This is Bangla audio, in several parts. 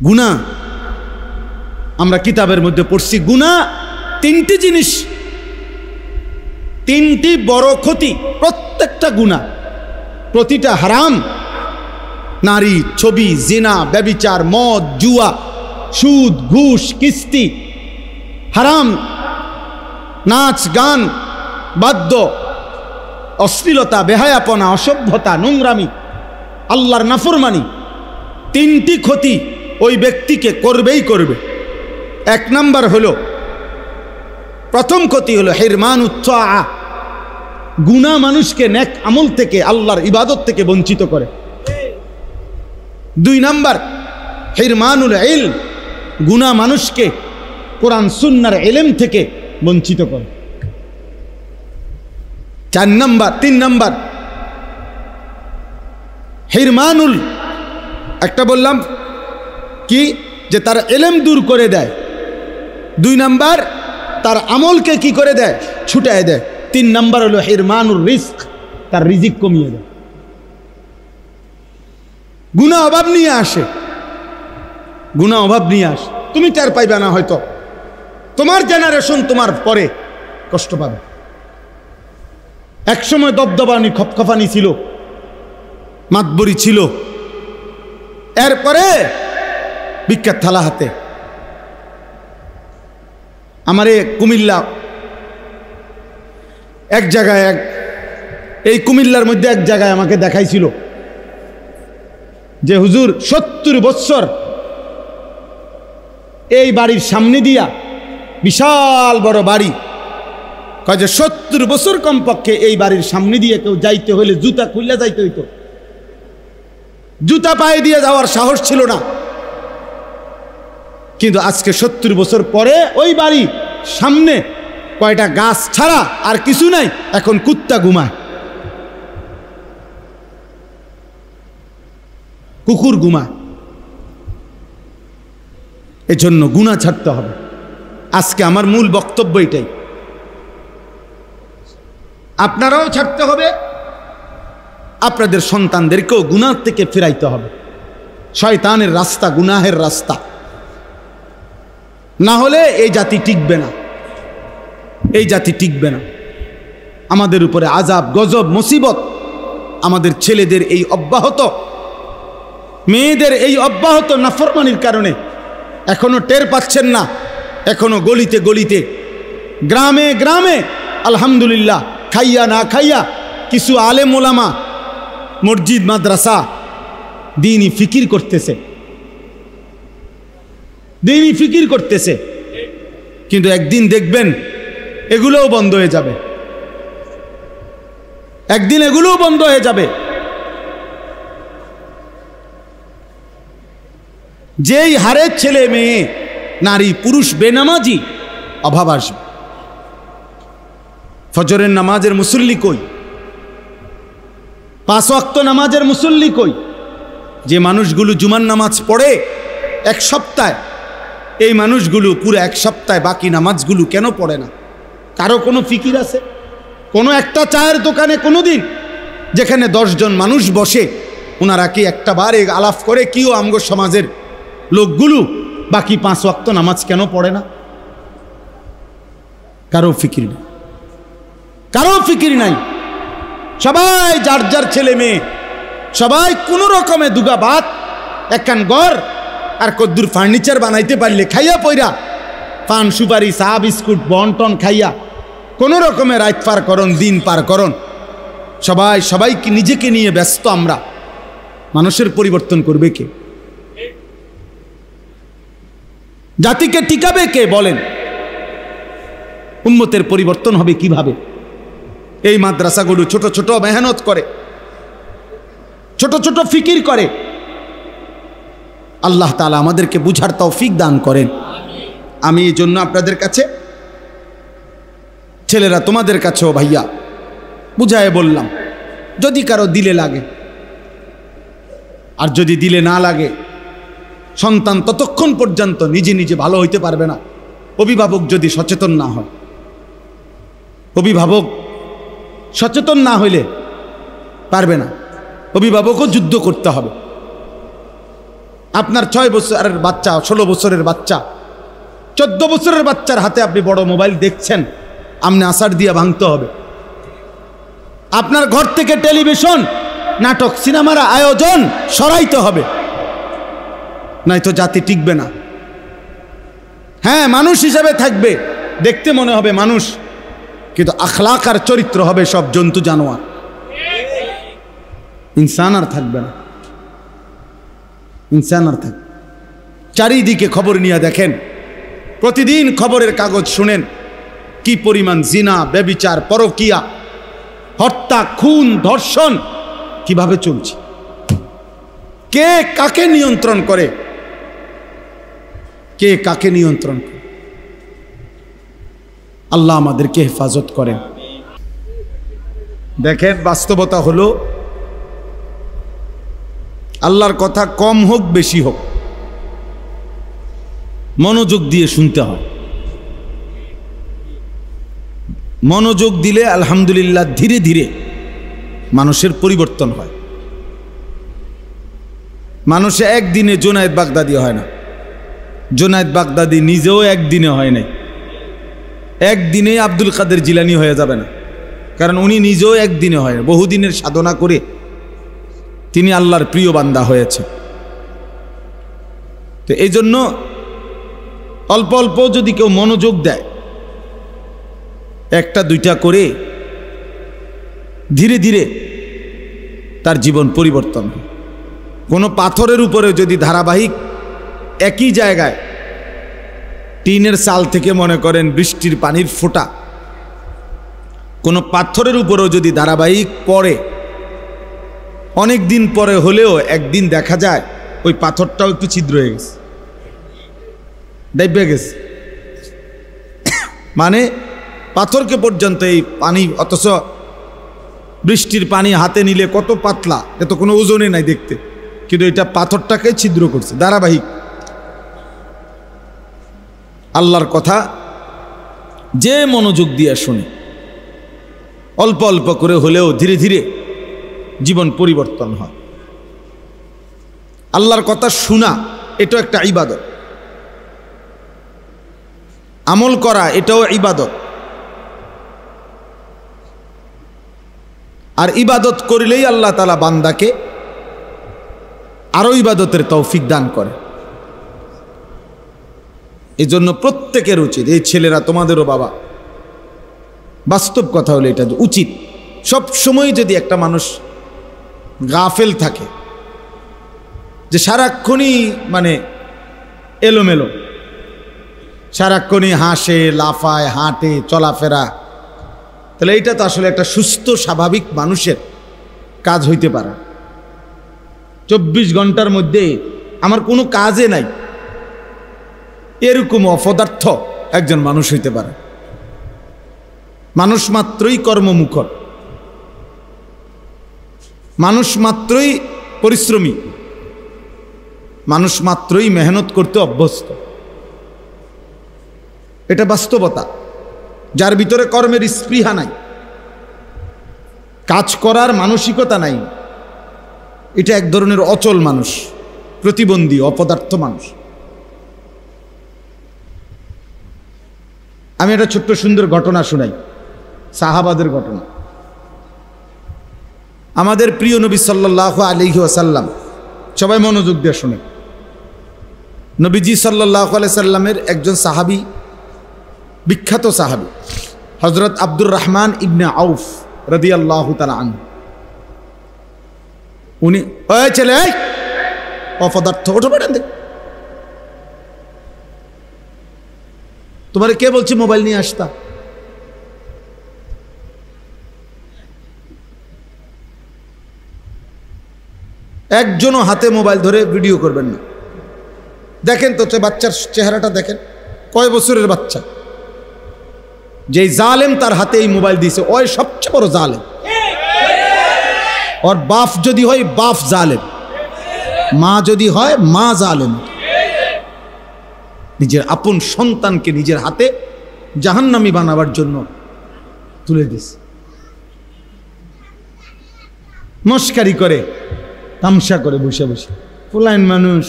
গুনাহ আমরা কিতাবের মধ্যে পড়ছি, গুনাহ তিনটি জিনিস, তিনটি বড় ক্ষতি। প্রত্যেকটা গুনাহ, প্রতিটা হারাম। নারী, ছবি, জিনা, ব্যভিচার, মদ, জুয়া, সুদ, ঘুষ, কিস্তি, হারাম, নাচ, গান, বাদ্য, অশ্লীলতা, বেহায়াপনা, অসভ্যতা, নোংরামি, আল্লাহর নাফরমানি, তিনটি ক্ষতি ওই ব্যক্তিকে করবেই করবে। এক নাম্বার হলো, প্রথম ক্ষতি হলো হিরমানুত তাআ, গুনাহ মানুষকে নেক আমল থেকে, আল্লাহর ইবাদত থেকে বঞ্চিত করে। দুই নাম্বার হিরমানুল ইলম, গুনাহ মানুষকে কোরআন সুন্নাহর ইলম থেকে বঞ্চিত করে। তিন নাম্বার হিরমানুল, একটা বললাম কি যে তার ইলম দূর করে দেয়। দুই নাম্বার তার আমলকে কি করে দেয়, ছুটায় দেয়। তিন নাম্বার হলো হিরমানুর রিজক, তার রিজিক কমিয়ে দেয়। গুনাহ অভাব নিয়ে আসে, গুনাহ অভাব নিয়ে আসে। তুমি টের পাইবে না, হয়তো তোমার জেনারেশন তোমার পরে কষ্ট পাবে। একসময় দবদবানি খপখপানি ছিল, মাতবরি ছিল, এরপরে বিখ্যাত থালা হাতে। আমারে কুমিল্লা এক জায়গায়, এই কুমিল্লার মধ্যে এক জায়গায় আমাকে দেখাইছিল যে হুজুর 70 বছর এই বাড়ির সামনে দিয়া, বিশাল বড় বাড়ি, কয় যে 70 বছর কমপক্ষে এই বাড়ির সামনে দিয়ে কেউ যাইতে হলে জুতা খুললে যাইতে হইতো, জুতা পায়ে দিয়ে যাওয়ার সাহস ছিল না। কিন্তু আজকে 70 বছর পরে ওই বাড়ি সামনে কয়টা গাছ ছাড়া আর কিছু নাই, এখন কুত্তা ঘুমায়, কুকুর ঘুমায়। এজন্য গুনাহ ছাড়তে হবে। আজকে আমার মূল বক্তব্য এটাই, আপনারাও ছাড়তে হবে, আপনাদের সন্তানদেরকেও গুনাহ থেকে ফিরাইতে হবে। শয়তানের রাস্তা গুনাহের রাস্তা, না হলে এই জাতি টিকবে না, এই জাতি টিকবে না। আমাদের উপরে আযাব, গজব, মুসিবত আমাদের ছেলেদের এই অব্যাহত, মেয়েদের এই অব্যাহত নাফরমানির কারণে এখনো টের পাচ্ছেন না। এখনো গলিতে গলিতে, গ্রামে গ্রামে আলহামদুলিল্লাহ খাইয়া না খাইয়া কিছু আলেম ওলামা মসজিদ মাদ্রাসা দ্বীনি ফিকির করতেছে, দ্বীনি ফিকির করতেছে। কিন্তু একদিন দেখবেন এগুলোও বন্ধ হয়ে যাবে, একদিন এগুলোও বন্ধ হয়ে যাবে। যেই হারে ছেলে মেয়ে, নারী পুরুষ বেনামাজি, অভাব আসবে। ফজরের নামাজের মুসল্লি কই, 5 ওয়াক্ত নামাজের মুসল্লি কই? যে মানুষগুলো জুমার নামাজ পড়ে এক সপ্তাহে, এই মানুষগুলো পুরো এক সপ্তাহে বাকি নামাজগুলো কেন পড়ে না? কারো কোনো ফিকির আছে? কোনো একটা চায়ের দোকানে কোনো দিন যেখানে 10 জন মানুষ বসে, ওনারা কি একটা বারে আলাপ করে কিও আমগো সমাজের লোকগুলো বাকি 5 ওয়াক্ত নামাজ কেন পড়ে না? কারো ফিকির নেই, কারো ফিকির নাই। সবাই যার যার ছেলে মেয়ে, সবাই কোনো রকমে দুগা ভাত, একখান ঘর আর কদ্দুর ফার্নিচার বানাইতে পারলে খাইয়া পইরা, পান সুপারি চা বিস্কুট বন্টন খাইয়া কোনো রকমে রাত পার করন, দিন পার করন। সবাই সবাইকে নিজেকে নিয়ে ব্যস্ত। আমরা মানুষের পরিবর্তন করবে কে? জাতিকে টিকাবে কে বলেন? উম্মতের পরিবর্তন হবে কিভাবে? এই মাদ্রাসাগুলো ছোট ছোট মেহনত করে, ছোট ছোট ফিকির করে। আল্লাহ তাআলা আমাদেরকে বুঝার তৌফিক দান করেন। আমি এই জন্য আপনাদের কাছে, ছেলেরা তোমাদের কাছেও ভাইয়া বুঝায় বললাম, যদি কারো দিলে লাগে, আর যদি দিলে না লাগে, সন্তান ততক্ষণ পর্যন্ত নিজে নিজে ভালো হইতে পারবে না অভিভাবক যদি সচেতন না হয়। অভিভাবক সচেতন না হইলে পারবে না, অভিভাবকও যুদ্ধ করতে হবে। আপনার 6 বছরের বাচ্চা, 16 বছরের বাচ্চা, 14 বছরের বাচ্চার হাতে আপনি বড় মোবাইল দেখছেন, আপনি আসার দিয়া ভাঙতে হবে। আপনার ঘর থেকে টেলিভিশন, নাটক, সিনেমার আয়োজন সরাইতে হবে, নয়তো জাতি টিকবে না। হ্যাঁ, মানুষ হিসাবে থাকবে, দেখতে মনে হবে মানুষ, কিন্তু আখলাক আর চরিত্র হবে সব জন্তু জানোয়ার, ইনসান আর থাকবে না, ইনসান আর থাকবে। চারিদিকে খবর নিয়ে দেখেন, প্রতিদিন খবরের কাগজ শুনেন কি পরিমাণ জিনা, ব্যভিচার, পরকিয়া, হত্যা, খুন, ধর্ষণ কিভাবে চলছে, কে কাকে নিয়ন্ত্রণ করে, কে কাকে নিয়ন্ত্রণ করে। আল্লাহ আমাদেরকে হেফাজত করেন। দেখেন, বাস্তবতা হলো আল্লাহর কথা কম হোক বেশি হোক মনোযোগ দিয়ে শুনতে হয়। মনোযোগ দিলে আলহামদুলিল্লাহ ধীরে ধীরে মানুষের পরিবর্তন হয়। মানুষে একদিনে জুনায়েদ বাগদাদি হয় না। জুনায়েদ বাগদাদি নিজেও একদিনে হয় নাই, একদিনে আব্দুল কাদের জিলানী হয়ে যাবে না, কারণ উনি নিজেও একদিনে হয় না, বহুদিনের সাধনা করে তিনি আল্লাহর প্রিয় বান্দা হয়েছে। তো এই জন্য অল্প অল্প যদি কেউ মনোযোগ দেয়, একটা দুইটা করে, ধীরে ধীরে তার জীবন পরিবর্তন হয়। কোনো পাথরের উপরে যদি ধারাবাহিক একই জায়গায় টিনের চাল থেকে মনে করেন বৃষ্টির পানির ফোঁটা, কোনো পাথরের উপরেও যদি ধারাবাহিক পড়ে, অনেক দিন পরে হলেও একদিন দেখা যায় ওই পাথরটাও একটু ছিদ্র হয়ে গেছে, ডাইবে গেছে। মানে পাথরকে পর্যন্ত এই পানি, অথচ বৃষ্টির পানি হাতে নিলে কত পাতলা, এত কোনো ওজনে নাই দেখতে, কিন্তু এটা পাথরটাকে ছিদ্র করছে ধারাবাহিক। আল্লাহর কথা যে মনোযোগ দিয়ে শুনে, অল্প অল্প করে হলেও ধীরে ধীরে জীবন পরিবর্তন হয়। আল্লাহর কথা শোনা এটাও একটা ইবাদত, আমল করা এটাও ইবাদত। আর ইবাদত করলেই আল্লাহ তাআলা বান্দাকে আরো ইবাদতের তৌফিক দান করে। এই জন্য প্রত্যেকের উচিত, এই ছেলেরা তোমাদেরও বাবা, বাস্তব কথা হলো এটা উচিত, সব সময় যদি একটা মানুষ গাফেল থাকে, যে সারাক্ষণই মানে এলোমেলো, সারাক্ষণই হাসে, লাফায়, হাঁটে, চলাফেরা, তাহলে এইটা তো আসলে একটা সুস্থ স্বাভাবিক মানুষের কাজ হইতে পারে। 24 ঘন্টার মধ্যে আমার কোনো কাজে নাই, এরকম অপদার্থ একজন মানুষ হইতে পারে। মানুষ মাত্রই কর্মমুখর, মানুষ মাত্রই পরিশ্রমী, মানুষ মাত্রই মেহনত করতে অভ্যস্ত। এটা বাস্তবতা। যার ভিতরে কর্মের স্পৃহা নাই, কাজ করার মানসিকতা নাই, এটা এক ধরনের অচল মানুষ, প্রতিবন্ধী, অপদার্থ মানুষ। আমি একটা ছোট্ট সুন্দর ঘটনা শুনাই, সাহাবাদের ঘটনা। আমাদের প্রিয় নবী সাল্লাল্লাহু আলাইহি ওয়াসাল্লাম, সবাই মনোযোগ দিয়ে শুনে, নবীজি সাল্লাল্লাহু আলাইহি সাল্লামের একজন সাহাবী, বিখ্যাত সাহাবী হযরত আব্দুর রহমান ইবনে আউফ রাদিয়াল্লাহু তাআলা আনহু, উনি, ওই ছেলে, এই অপদার্থ, ওঠো বেড়ান দে, তোমারে কে বলছে মোবাইল নিয়ে আসতা? একজনও হাতে মোবাইল ধরে ভিডিও করবেন না। দেখেন তো বাচ্চার চেহারাটা দেখেন, কয় বছরের বাচ্চা, যেই জালেম তার হাতে এই মোবাইল দিয়েছে, ওই সবচেয়ে বড় জালেম। और बाप যদি হয় বাপ জালেম, মা যদি হয় মা জালেম। নিজের আপন সন্তানকে নিজের হাতে জাহান্নামী বানাবার জন্য তুলে দিয়েছে। মস্কারি করে, তামসা করে বসে বসে, ফুলাইন মানুষ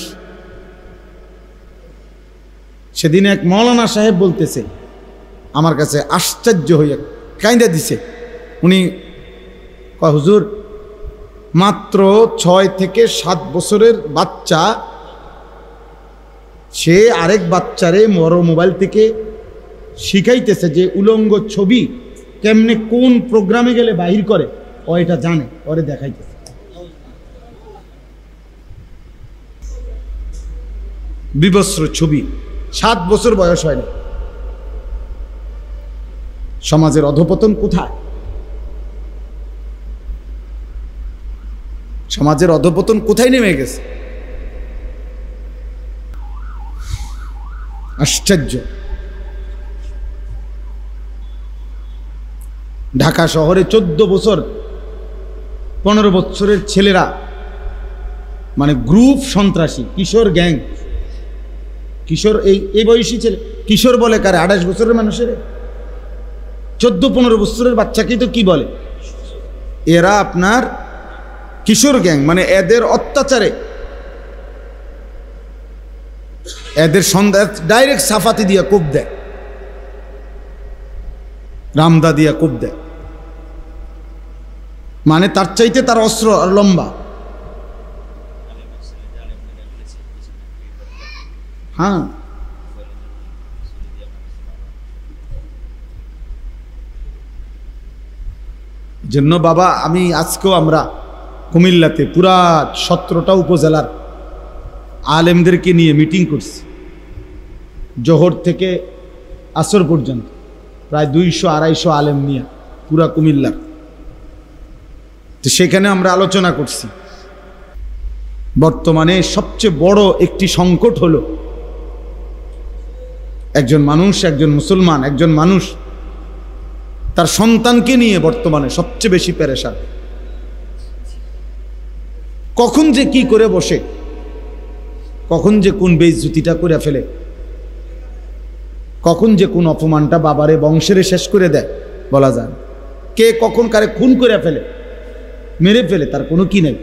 সেদিন এক মৌলানা সাহেব বলতেছে, আমার কাছে আশ্চর্য হইয়া কাইন্দা দিছে। উনি কয়, হুজুর মাত্র 6 থেকে 7 বছরের বাচ্চা, সে আরেক বাচ্চারে বড় মোবাইল থেকে শিখাইতেছে যে উলঙ্গ ছবি কেমনে কোন প্রোগ্রামে গেলে বাহির করে, ও এটা জানে, ওরে দেখাইতেছে। বিবস্ত্র ছবি, 7 বছর বয়স হয়নি। সমাজের অধঃপতন কোথায়? সমাজের অধঃপতন কোথায় নেমে গেছে? আশ্চর্য। ঢাকা শহরে 14 বছর 15 বছরের ছেলেরা, মানে গ্রুপ সন্ত্রাসী, কিশোর গ্যাং, কিশোর এই বয়সী ছেলে, কিশোর বলে কারে? 28 বছরের মানুষের 14-15 বছরের বাচ্চাকেই তো কি বলে? এরা আপনার কিশোর গ্যাং, মানে এদের অত্যাচারে, এদের সন্ধ্যা ডাইরেক্ট সাফাতি দিয়া কোপ দেয়, রামদা দিয়া কোপ দেয়, মানে তার চাইতে তার অস্ত্র লম্বা। হ্যাঁ, জন্য বাবা আমি আজকেও আমরা কুমিল্লাতে পুরা 17টা উপজেলার আলেমদেরকে নিয়ে মিটিং করছি, জোহর থেকে আসর পর্যন্ত প্রায় 200-250 আলেম নিয়ে পুরা কুমিল্লার। তো সেখানে আমরা আলোচনা করছি, বর্তমানে সবচেয়ে বড় একটি সংকট হলো একজন মানুষ, একজন মুসলমান, একজন মানুষ তার সন্তানকে নিয়ে বর্তমানে সবচেয়ে বেশি পেরেশান। কখন যে কি করে বসে, কখন যে কোন বেইজ্জতিটা করে ফেলে, কখন যে কোন অপমানটা বাবারে বংশেরে শেষ করে দেয় বলা যায়। কে কখন কারে খুন করে ফেলে, মেরে ফেলে, তার কোনো কি নেই।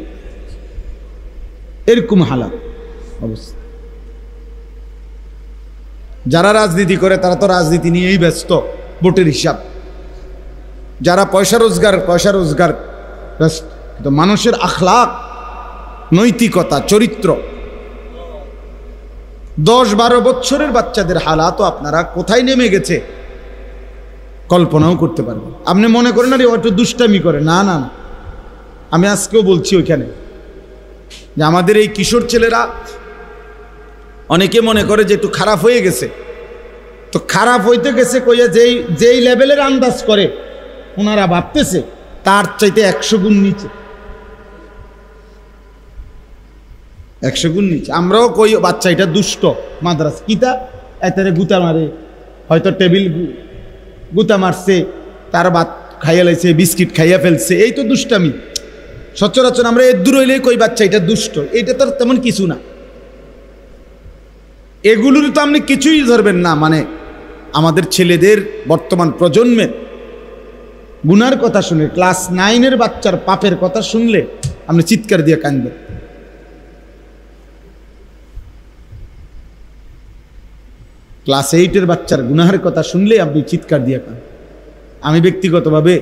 এরকম হালাত অবস্থা। যারা রাজনীতি করে তারা তো রাজনীতি নিয়েই ব্যস্ত, ভোটের হিসাব। যারা পয়সা রোজগার ব্যস্ত, কিন্তু মানুষের আখলাক, নৈতিকতা, চরিত্র, 10-12 বছরের বাচ্চাদের হালাতও আপনারা কোথায় নেমে গেছে কল্পনাও করতে পারবেন। আপনি মনে করেন আরে একটু দুষ্টামি করে, না না না, আমি আজকেও বলছি ওইখানে যে আমাদের এই কিশোর ছেলেরা অনেকে মনে করে যে একটু খারাপ হয়ে গেছে। তো খারাপ হইতে গেছে কইয়া যেই লেভেলের আন্দাজ করে ওনারা ভাবতেছে তার চাইতে 100 গুণ নিচে, 100 গুণ নিচে। আমরাও কই বাচ্চা এটা দুষ্ট, মাদ্রাসা কিতা এতারে গুতা মারে, হয়তো টেবিল গুতা মারছে, তার ভাত খাইয়া লাইছে, বিস্কিট খাইয়া ফেলছে, এই তো দুষ্টামি। সচরাচর আমরা এর দূর হইলে কই বাচ্চা এটা দুষ্ট, এটা তো তেমন কিছু না। এগুলোর তো আপনি কিছুই ধরবেন না। মানে আমাদের ছেলেদের বর্তমান প্রজন্মের গুনার কথা শুনে, ক্লাস 9-এর বাচ্চার পাপের কথা শুনলে আপনি চিৎকার দিয়ে কাঁদবেন। ক্লাস 8-এর বাচ্চার গুনাহের কথা শুনলে আপনি চিৎকার দিয়ে কাঁদ। আমি ব্যক্তিগতভাবে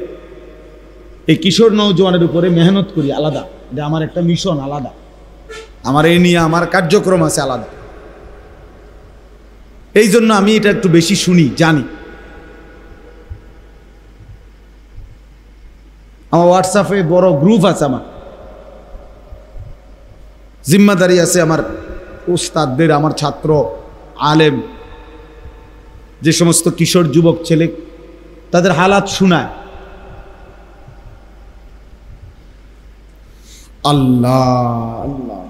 এই কিশোর নওজোয়ানের উপরে মেহনত করি আলাদা, এটা আমার একটা মিশন আলাদা, আমার এই নিয়ে আমার কার্যক্রম আছে আলাদা। এই জন্য আমি এটা একটু বেশি শুনি, জানি। আমার হোয়াটসঅ্যাপে বড় গ্রুপ আছে, আমার জিম্মাদারি আছে আমার উস্তাদদের, আমার ছাত্র আলেম, যে সমস্ত কিশোর যুবক ছেলে তাদের হালাত শোনায়। আল্লাহ আল্লাহ।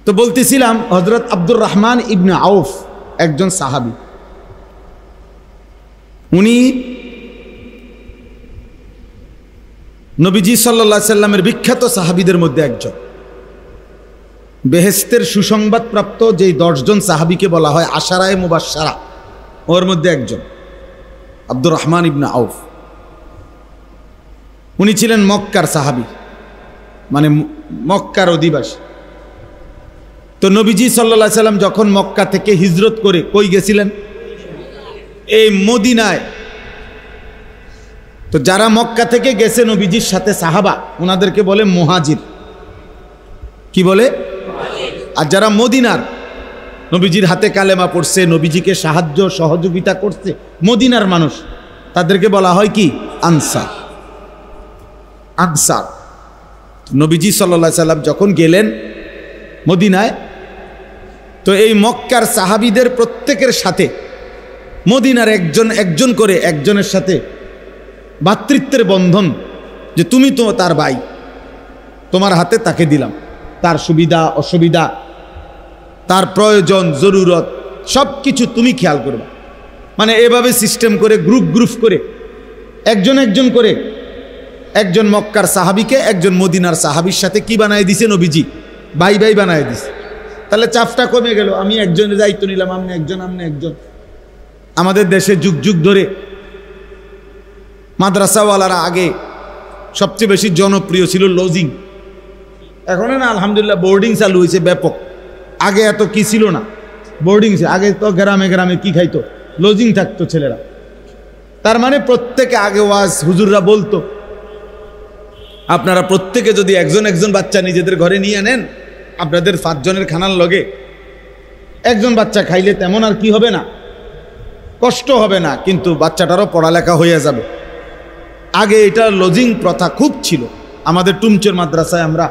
তো বলতেছিলাম হযরত আব্দুর রহমান ইবনে আউফ একজন সাহাবী, উনি নবীজি সাল্লাল্লাহু আলাইহি সাল্লামের বিখ্যাত সাহাবীদের মধ্যে একজন। বেহেশতের সুসংবাদ প্রাপ্ত যেই 10 জন সাহাবীকে বলা হয় আশারায়ে মুবাশশারা, ওর মধ্যে একজন আব্দুর রহমান ইবনে আউফ। উনি ছিলেন মক্কার সাহাবী, মানে মক্কার অধিবাসী। তো নবীজি সাল্লাল্লাহু আলাইহি সাল্লাম যখন মক্কা থেকে হিজরত করে কই গেছিলেন? এই মদিনায়। তো যারা মক্কা থেকে গেছে নবীজির সাথে সাহাবা, ওনাদেরকে বলে মুহাজির। কি বলে? আর যারা মদিনার, নবীজির হাতে কালেমা পড়ছে, নবীজিকে সাহায্য সহযোগিতা করছে, মদিনার মানুষ, তাদেরকে বলা হয় কি? আনসার। আনসার। নবীজি সাল্লাল্লাহু আলাইহি সাল্লাম যখন গেলেন মদিনায়, তো এই মক্কার সাহাবীদের প্রত্যেকের সাথে মদিনার একজন করে একজনের সাথে ভ্রাতৃত্বের বন্ধন, যে তুমি তো তার ভাই, তোমার হাতে তাকে দিলাম, তার সুবিধা অসুবিধা, তার প্রয়োজন জরুরত সব কিছু তুমি খেয়াল করবে। মানে এভাবে সিস্টেম করে গ্রুপ করে একজন করে একজন মক্কার সাহাবীকে একজন মদিনার সাহাবীর সাথে কি বানায় দিছে নবীজি? ভাই ভাই বানায় দিছে। তাহলে চাপটা কমে গেল, আমি একজনের দায়িত্ব নিলাম, আপনি একজন। আমাদের দেশে যুগ যুগ ধরে মাদ্রাসাওয়ালারা আগে সবচেয়ে বেশি জনপ্রিয় ছিল লজিং। এখন না আলহামদুলিল্লাহ বোর্ডিং চালু হয়েছে ব্যাপক। আগে এত কি ছিল না, বোর্ডিং। আগে তো গ্রামে গ্রামে কি খাইতো? লজিং থাকতো ছেলেরা। তার মানে প্রত্যেকে আগে ওয়াজ হুজুররা বলতো, আপনারা প্রত্যেকে যদি একজন বাচ্চা নিজেদের ঘরে নিয়ে নেন, আপনাদের 5 জনের খানার লগে একজন বাচ্চা খাইলে তেমন আর কি হবে না, কষ্ট হবে না, কিন্তু বাচ্চাটারও পড়ালেখা হয়ে যাবে। আগে এটা লজিং প্রথা খুব ছিল। আমাদের টুমচর মাদ্রাসায় আমরা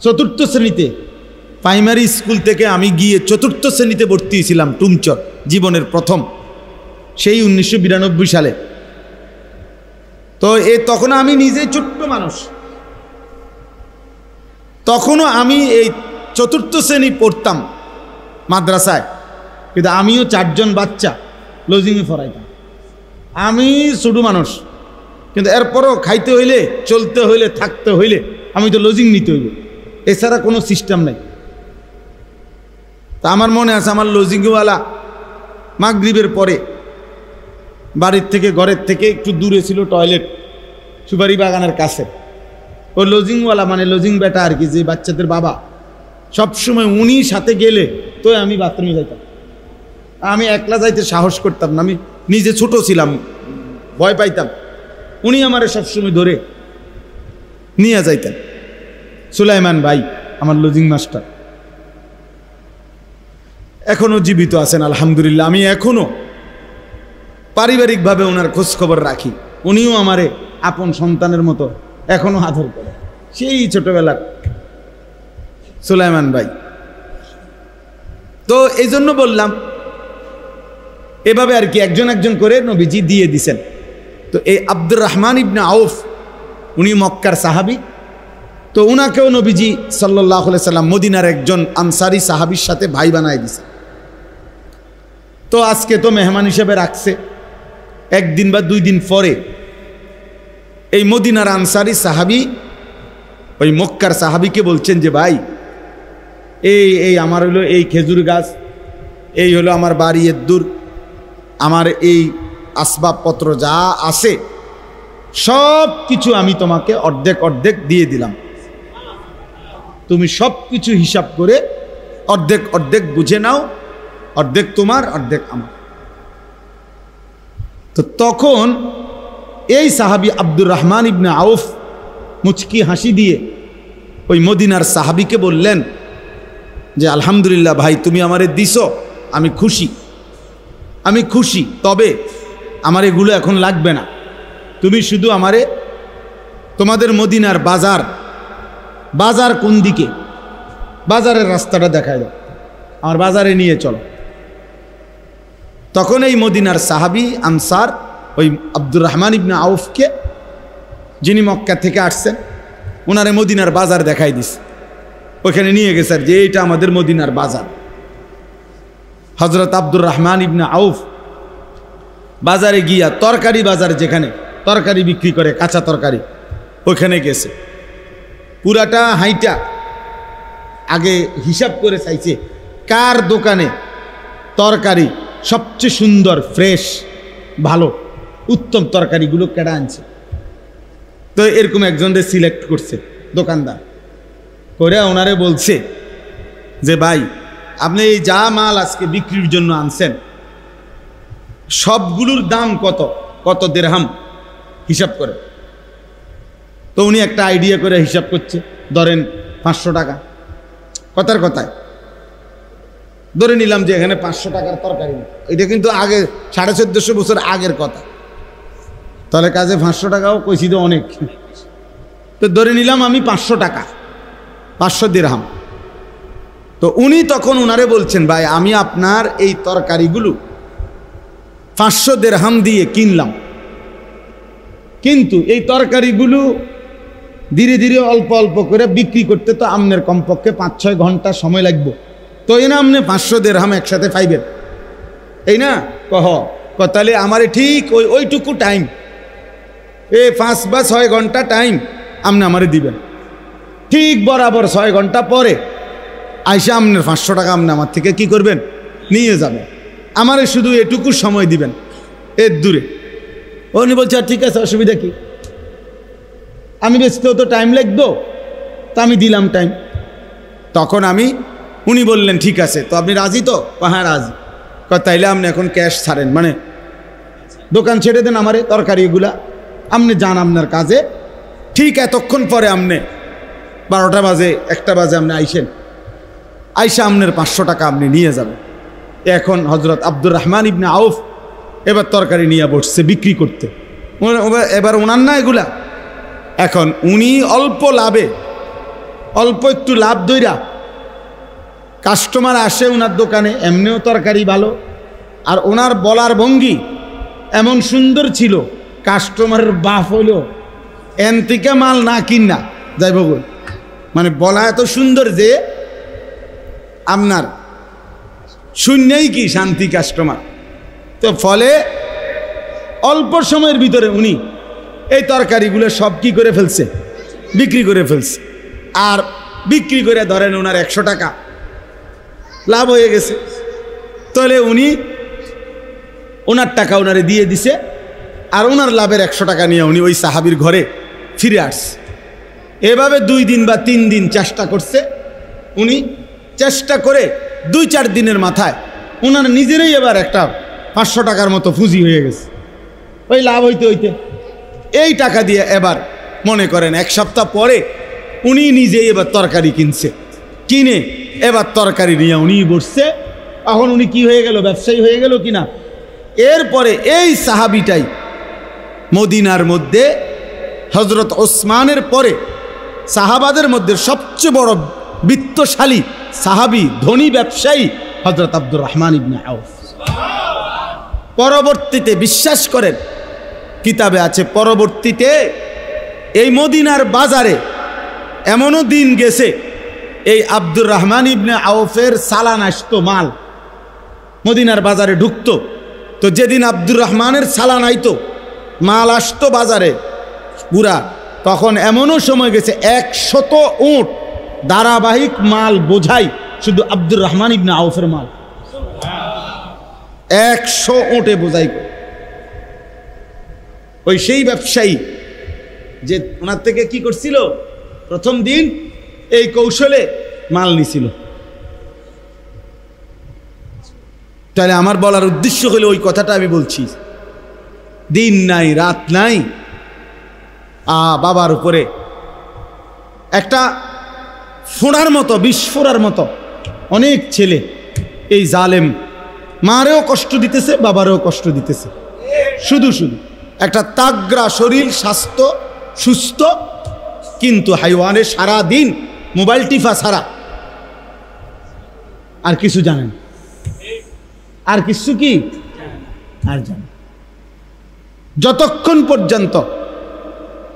4র্থ শ্রেণীতে, প্রাইমারি স্কুল থেকে আমি গিয়ে 4র্থ শ্রেণীতে ভর্তি হয়েছিলাম টুমচর, জীবনের প্রথম, সেই 1992 সালে। তো তখনও আমি নিজেই ছোট্ট মানুষ, তখনও আমি এই 4র্থ শ্রেণী পড়তাম মাদ্রাসায়, কিন্তু আমিও 4 জন বাচ্চা লজিংয়ে পড়াইতাম। আমি ছোট মানুষ, কিন্তু এরপরও খাইতে হইলে, চলতে হইলে, থাকতে হইলে আমি তো লজিং নিতে হইব, এছাড়া কোনো সিস্টেম নাই। তা আমার মনে আছে, আমার লজিংওয়ালা মাগরিবের পরে বাড়ির থেকে, ঘরের থেকে একটু দূরে ছিল টয়লেট, সুপারি বাগানের কাছে। ওই লজিংওয়ালা মানে লজিং বেটা আর কি, যে বাচ্চাদের বাবা, সবসময় উনি সাথে গেলে তো আমি বাথরুমে যাইতাম। আমি একলা যাইতে সাহস করতাম না, আমি নিজে ছোট ছিলাম, ভয় পাইতাম। উনি আমারে সবসময় ধরে নিয়ে যাইতেন। সুলাইমান ভাই আমার লজিং মাস্টার এখনো জীবিত আছেন আলহামদুলিল্লাহ। আমি এখনো পারিবারিকভাবে ওনার খোঁজ খবর রাখি। উনিও আমারে আপন সন্তানের মতো এখনো আদর করে, সেই ছোটবেলার সুলাইমান ভাই। তো এই জন্য বললাম, এভাবে আর কি একজন করে নবীজি দিয়ে দিছেন। তো এই আব্দুর রহমান ইবনে আউফ, উনি মক্কার সাহাবী। তো উনাকেও নবীজি সাল্লাল্লাহু আলাইহি সাল্লাম মদিনার একজন আনসারি সাহাবীর সাথে ভাই বানায় দিছে। তো আজকে তো মেহমান হিসেবে রাখছে। 1 দিন বা 2 দিন পরে এই মদিনার আনসারি সাহাবী ওই মক্কার সাহাবীকে বলছেন যে, ভাই এই আমার হলো এই খেজুর গাছ, এই হলো আমার বাড়ি এদ্দুর, আমার এই আসবাবপত্র যা আছে সব কিছু আমি তোমাকে অর্ধেক দিয়ে দিলাম, তুমি সব কিছু হিসাব করে অর্ধেক বুঝে নাও, অর্ধেক তোমার অর্ধেক আমার। তো তখন এই সাহাবী আব্দুর রহমান ইবনে আউফ মুচকি হাসি দিয়ে ওই মদিনার সাহাবীকে বললেন যে, আলহামদুলিল্লাহ ভাই, তুমি আমারে দিছো, আমি খুশি, তবে আমার এগুলো এখন লাগবে না, তুমি শুধু আমারে তোমাদের মদিনার বাজার কোন দিকে, বাজারের রাস্তাটা দেখায় দাও, আমার বাজারে নিয়ে চলো। তখন এই মদিনার সাহাবী আনসার ওই আব্দুর রহমান ইবনে আউফকে, যিনি মক্কা থেকে আসছেন, ওনারে মদিনার বাজার দেখাই দিছে। ওইখানে নিয়ে গেছে যে এইটা আমাদের মদিনার বাজার। হযরত আব্দুর রহমান ইবনে আউফ বাজারে গিয়া, তরকারি বাজার যেখানে তরকারি বিক্রি করে, কাঁচা তরকারি, ওইখানে গেছে। পুরাটা হাইটা আগে হিসাব করে চাইছে কার দোকানে তরকারি সবচেয়ে সুন্দর, ফ্রেশ, ভালো, উত্তম তরকারিগুলো কেডা আনছে। তো এরকম একজনদের সিলেক্ট করছে দোকানদার, করে ওনারে বলছে যে ভাই আপনি এই যা মাল আজকে বিক্রির জন্য আনছেন সবগুলোর দাম কত কত দিরহাম হিসাব করে। তো উনি একটা আইডিয়া করে হিসাব করছে, ধরেন 500 টাকা, কথার কথায় ধরে নিলাম যে এখানে 500 টাকার তরকারি। এটা কিন্তু আগে 1450 বছর আগের কথা, তাহলে কাজে 500 টাকাও কইছি তো অনেক। তো ধরে নিলাম আমি 500 টাকা, 500 দিরহাম। তো উনি তখন উনারে বলছেন ভাই আমি আপনার এই তরকারিগুলো 500 দিরহাম দিয়ে কিনলাম, কিন্তু এই তরকারিগুলো ধীরে ধীরে অল্প অল্প করে বিক্রি করতে তো আপনার কমপক্ষে 5-6 ঘন্টা সময় লাগবে। তো এই না আপনি 500 দিরহাম একসাথে পাইবেন, এই না তাহলে আমারে ঠিক ওইটুকু টাইম, 5 বা 6 ঘন্টা টাইম আপনি আমারে দিবেন। ঠিক বরাবর 6 ঘন্টা পরে আইসা আপনার 500 টাকা আপনি আমার থেকে কি করবেন, নিয়ে যাবেন। আমারে শুধু এটুকু সময় দিবেন, এর দূরে। উনি বলছে ঠিক আছে, অসুবিধা কি, আমি বেচতেও তো টাইম লাগতো, তা আমি দিলাম টাইম। তখন উনি বললেন ঠিক আছে, তো আপনি রাজি তো? হ্যাঁ রাজি। তাইলে আপনি এখন ক্যাশ ছাড়েন, মানে দোকান ছেড়ে দেন আমারে তরকারিগুলা, আপনি যান আপনার কাজে। ঠিক এতক্ষণ পরে আপনি 12টা বাজে 1টা বাজে আপনি আইসেন, আইসা আপনার 500 টাকা আপনি নিয়ে যাবেন। এখন হজরত আব্দুর রহমান ইবনে আউফ এবার তরকারি নিয়ে বসছে বিক্রি করতে। এবার ওনার না এগুলা, এখন উনি অল্প লাভে, অল্প একটু লাভ দইরা কাস্টমার আসে ওনার দোকানে, এমনিও তরকারি ভালো, আর ওনার বলার ভঙ্গি এমন সুন্দর ছিল, কাস্টমারের বাপ হইল এনতিকা মাল না কিনা যাইব, মানে বলা এত সুন্দর যে আপনার শূন্যই কি শান্তি কাস্টমার। তো ফলে অল্প সময়ের ভিতরে উনি এই তরকারিগুলো সব কি করে ফেলছে, বিক্রি করে ফেলছে। আর বিক্রি করে ধরেন ওনার 100 টাকা লাভ হয়ে গেছে। তাহলে উনি ওনার টাকা ওনারে দিয়ে দিছে, আর ওনার লাভের 100 টাকা নিয়ে উনি ওই সাহাবীর ঘরে ফিরে আসছে। এভাবে 2 দিন বা 3 দিন চেষ্টা করছে উনি। চেষ্টা করে 2-4 দিনের মাথায় ওনার নিজেরই এবার একটা 500 টাকার মতো পুঁজি হয়ে গেছে। ওই লাভ হইতে হইতে এই টাকা দিয়ে এবার মনে করেন 1 সপ্তাহ পরে উনি নিজেই এবার তরকারি কিনছে, কিনে এবার তরকারি নিয়ে উনি বসছে। এখন উনি কি হয়ে গেল, ব্যবসায়ী হয়ে গেল কিনা। এরপরে এই সাহাবিটাই মদিনার মধ্যে হজরত ওসমানের পরে সাহাবাদের মধ্যে সবচেয়ে বড় বিত্তশালী সাহাবী, ধনী ব্যবসায়ী হজরত আব্দুর রহমান ইবনে আউফ। পরবর্তীতে বিশ্বাস করেন, কিতাবে আছে পরবর্তীতে এই মদিনার বাজারে এমনও দিন গেছে এই আব্দুর রহমান ইবনে আউফের চালান আসতো, মাল মদিনার বাজারে ঢুকতো। তো যেদিন আব্দুর রহমানের চালান আইতো, মাল আসতো বাজারে পুরা, তখন এমনও সময় গেছে 100 উট ধারাবাহিক মাল বোঝাই শুধু আব্দুর রহমান ইবনে আউফের মাল, 100 উটে বোঝাই। ওই সেই ব্যবসায়ী যে ওনার থেকে কি করছিল, প্রথম দিন এই কৌশলে মাল নিছিল। তাহলে আমার বলার উদ্দেশ্য হলো ওই কথাটা আমি বলছি, দিন নাই রাত নাই বাবার উপরে একটা ফোড়ার মতো, বিস্ফোরার মতো অনেক ছেলে এই জালেম মারেও কষ্ট দিতেছে, বাবারেও কষ্ট দিতেছে। শুধু শুধু একটা তাগড়া শরীর, স্বাস্থ্য সুস্থ, কিন্তু হাইওয়ানে সারা দিন মোবাইল টিফা ছাড়া আর কিছু জানেন, আর কিছু কি আর জানেন। যতক্ষণ পর্যন্ত